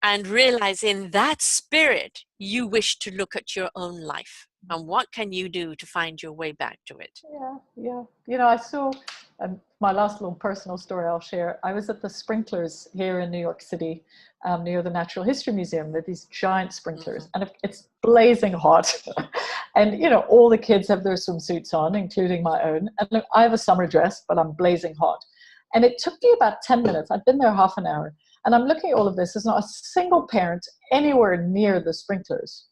and realize in that spirit, you wish to look at your own life. And what can you do to find your way back to it? Yeah. You know, I saw my last little personal story I'll share. I was at the sprinklers here in New York City, near the Natural History Museum. They're these giant sprinklers, and it's blazing hot. And, you know, all the kids have their swimsuits on, including my own. And I have a summer dress, but I'm blazing hot. And it took me about 10 minutes. I'd been there half an hour. And I'm looking at all of this. There's not a single parent anywhere near the sprinklers.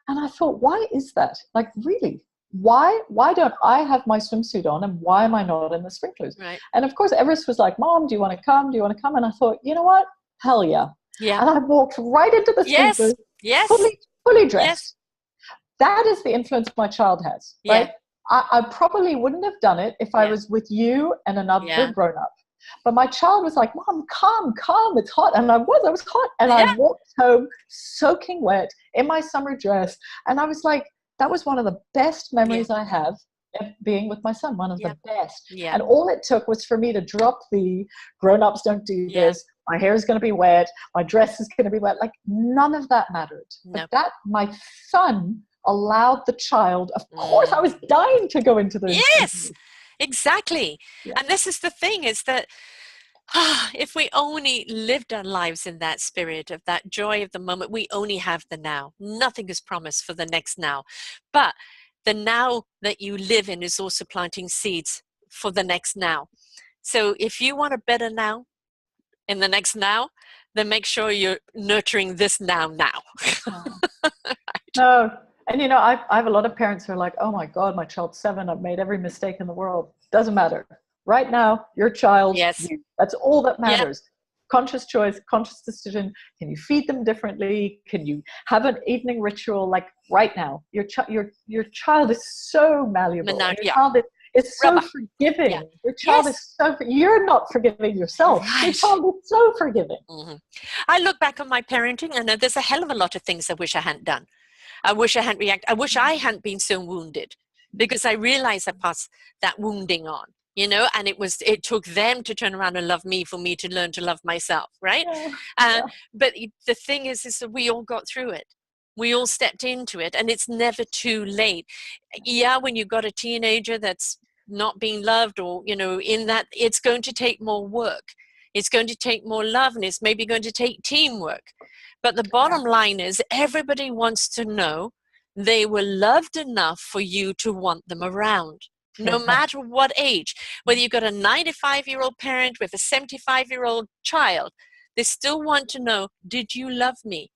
And I thought, why is that? Like, really? Why don't I have my swimsuit on, and why am I not in the sprinklers? Right. And of course, Everest was like, Mom, do you want to come? Do you want to come? And I thought, you know what? Hell yeah. Yeah. And I walked right into the sprinklers, fully dressed. Yes. That is the influence my child has, right? I probably wouldn't have done it if I was with you and another grown-up. But my child was like, Mom, come, it's hot. And I was hot. And I walked home soaking wet in my summer dress. And I was like, that was one of the best memories I have of being with my son, one of the best. Yeah. And all it took was for me to drop the grown-ups don't do this. My hair is going to be wet. My dress is going to be wet. Like, none of that mattered. No. But that, my son allowed the child, of course, I was dying to go into those. Yes. Exactly. Yeah. And this is the thing, is that if we only lived our lives in that spirit of that joy of the moment, we only have the now. Nothing is promised for the next now. But the now that you live in is also planting seeds for the next now. So if you want a better now in the next now, then make sure you're nurturing this now. Right. No. And, you know, I have a lot of parents who are like, oh, my God, my child's 7. I've made every mistake in the world. Doesn't matter. Right now, your child, you. That's all that matters. Yep. Conscious choice, conscious decision. Can you feed them differently? Can you have an evening ritual? Like, right now, your child is so malleable. Your child is so forgiving. Yeah. Your child is so, you're not forgiving yourself. Right. Your child is so forgiving. Mm-hmm. I look back on my parenting, and there's a hell of a lot of things I wish I hadn't done. I wish I hadn't reacted. I wish I hadn't been so wounded, because I realized I passed that wounding on, you know, and it took them to turn around and love me for me to learn to love myself. Right. But the thing is that we all got through it. We all stepped into it, and it's never too late. Yeah. When you've got a teenager that's not being loved, or, you know, in that, it's going to take more work. It's going to take more love, and it's maybe going to take teamwork. But the bottom line is everybody wants to know they were loved enough for you to want them around, no matter what age. Whether you've got a 95-year-old parent with a 75-year-old child, they still want to know, did you love me?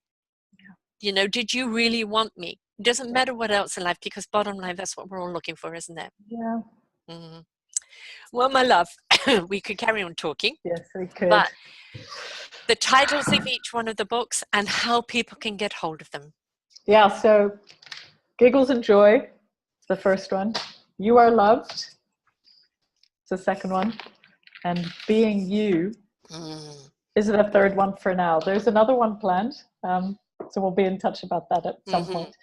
You know, did you really want me? It doesn't matter what else in life, because bottom line, that's what we're all looking for, isn't it? Yeah. Mm. Well, my love, we could carry on talking. Yes, we could. But the titles of each one of the books and how people can get hold of them. Yeah, so Giggles and Joy, the first one. You Are Loved, it's the second one. And Being You is the third one for now. There's another one planned, so we'll be in touch about that at some point.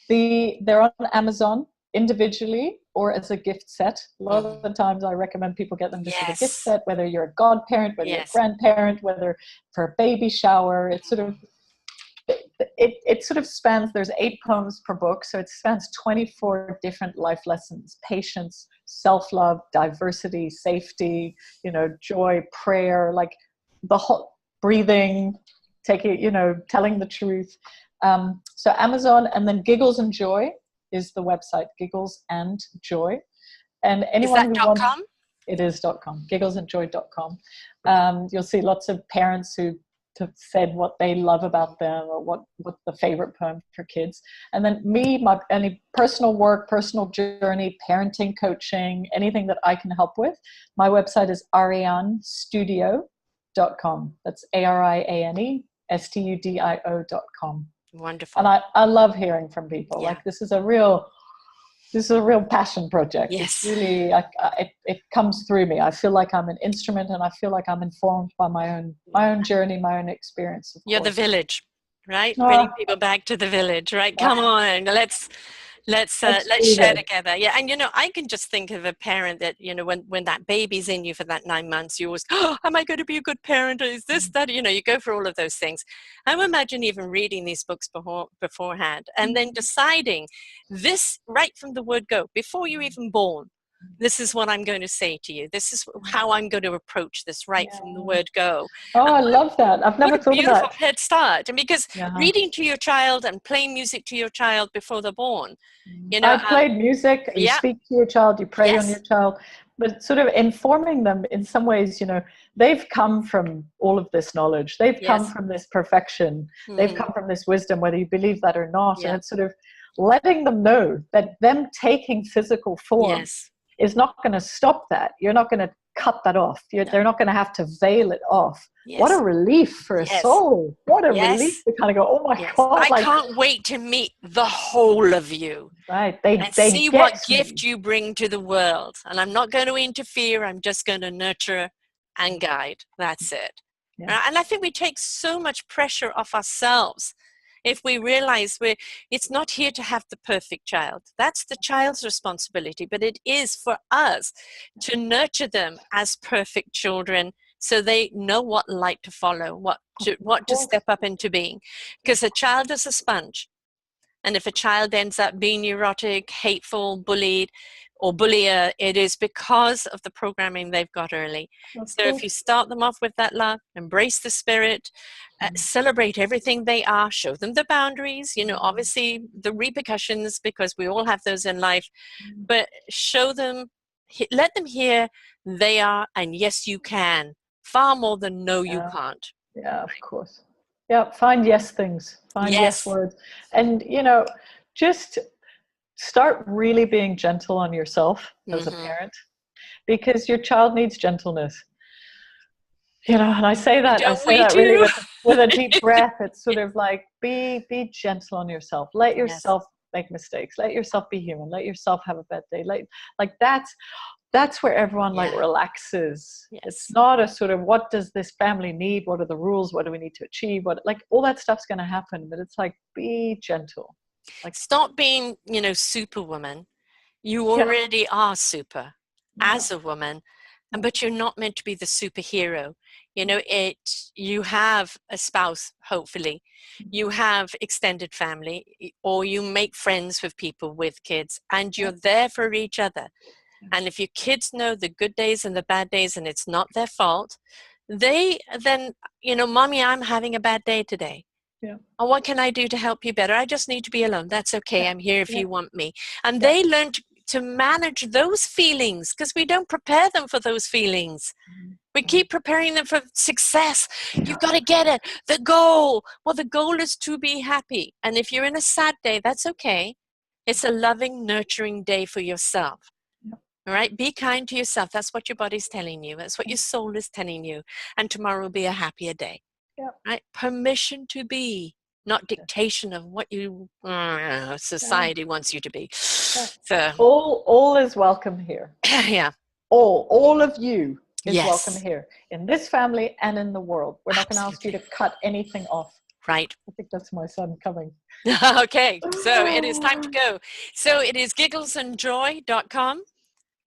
They're on Amazon individually or as a gift set. A lot of the times I recommend people get them just as a gift set, whether you're a godparent, whether you're a grandparent, whether for a baby shower. It's sort of, it sort of spans, there's 8 poems per book, so it spans 24 different life lessons: patience, self-love, diversity, safety, you know, joy, prayer, like the whole breathing, taking, you know, telling the truth. So Amazon, and then Giggles and Joy is the website, Giggles and Joy. And anyone is that who wants, .com? it is .com, gigglesandjoy.com. You'll see lots of parents who have said what they love about them, or what the favorite poem for kids. And then me, any personal work, personal journey, parenting, coaching, anything that I can help with. My website is arianestudio.com. That's ARIANESTUDIO.com. Wonderful. And I love hearing from people. Like, this is a real passion project. Yes. It's really, it comes through me. I feel like I'm an instrument, and I feel like I'm informed by my own journey, my own experience. You're the village, right? Bringing people back to the village, right? Come on, let's share together. Yeah. And, you know, I can just think of a parent that, you know, when that baby's in you for that 9 months, you always, oh, am I going to be a good parent? Or is this, that, you know, you go for all of those things. I imagine even reading these books beforehand, and then deciding this right from the word go, before you're even born. This is what I'm going to say to you. This is how I'm going to approach this right from the word go. Oh, I love that. I've never thought of that. What a beautiful head start. And because reading to your child and playing music to your child before they're born, you know. I've played music. You speak to your child, you pray on your child, but sort of informing them in some ways, you know, they've come from all of this knowledge. They've come from this perfection. They've come from this wisdom, whether you believe that or not. And it's sort of letting them know that them taking physical form is not going to stop that. You're not going to cut that off. They're not going to have to veil it off. What a relief for a soul. What a relief to kind of go, oh my God. I can't wait to meet the whole of you. Right. They see what gift you bring to the world. And I'm not going to interfere. I'm just going to nurture and guide. That's it. And I think we take so much pressure off ourselves if we realize it's not here to have the perfect child. That's the child's responsibility, but it is for us to nurture them as perfect children, so they know what light to follow, what to step up into being. Because a child is a sponge. And if a child ends up being neurotic, hateful, bullied, or bullier, it is because of the programming they've got early. So if you start them off with that love, embrace the spirit, celebrate everything they are, show them the boundaries, you know, obviously the repercussions, because we all have those in life, but show them, let them hear they are, and yes, you can, far more than no, you can't. Yeah, of course. Yeah, find yes things, find yes words. And, you know, just start really being gentle on yourself as a parent, because your child needs gentleness. You know, and I say that really with a deep breath. It's sort of like, be gentle on yourself. Let yourself make mistakes. Let yourself be human. Let yourself have a bad day. Like that's where everyone like relaxes. It's not a sort of, what does this family need? What are the rules? What do we need to achieve? What, like, all that stuff's going to happen, but it's like, be gentle. Like, stop being, you know, superwoman. You already are super as a woman, but you're not meant to be the superhero. You know, you have a spouse, hopefully, you have extended family, or you make friends with people with kids, and you're there for each other. And if your kids know the good days and the bad days, and it's not their fault, they then, mommy, I'm having a bad day today. Yeah. And what can I do to help you better? I just need to be alone. That's okay. Yeah. I'm here if you want me. And Yeah. they learn to manage those feelings, because we don't prepare them for those feelings. We keep preparing them for success. You've got to get it. The goal. Well, the goal is to be happy. And if you're in a sad day, that's okay. It's a loving, nurturing day for yourself. All right, be kind to yourself. That's what your body's telling you. That's what your soul is telling you. And tomorrow will be a happier day. Yeah. Right? Permission to be, not dictation of what you society wants you to be. Yeah. So all is welcome here. Yeah. All of you is Yes. welcome here in this family and in the world. We're not going to ask you to cut anything off. Right. I think that's my son coming. Okay, so it is time to go. So it is gigglesandjoy.com.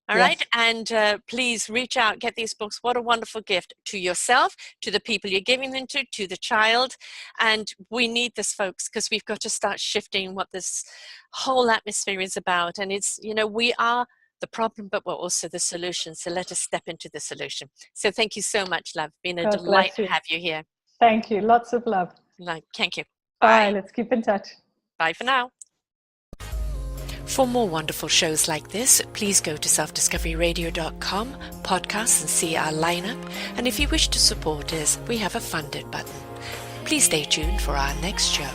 All right. And please reach out, get these books. What a wonderful gift to yourself, to the people you're giving them to the child. And we need this, folks, because we've got to start shifting what this whole atmosphere is about. And it's, we are the problem, but we're also the solution. So let us step into the solution. So thank you so much, love. Been a delight to have you here. Thank you. Lots of love. Thank you. Bye. Let's keep in touch. Bye for now. For more wonderful shows like this, please go to selfdiscoveryradio.com, podcasts, and see our lineup. And if you wish to support us, we have a funded button. Please stay tuned for our next show.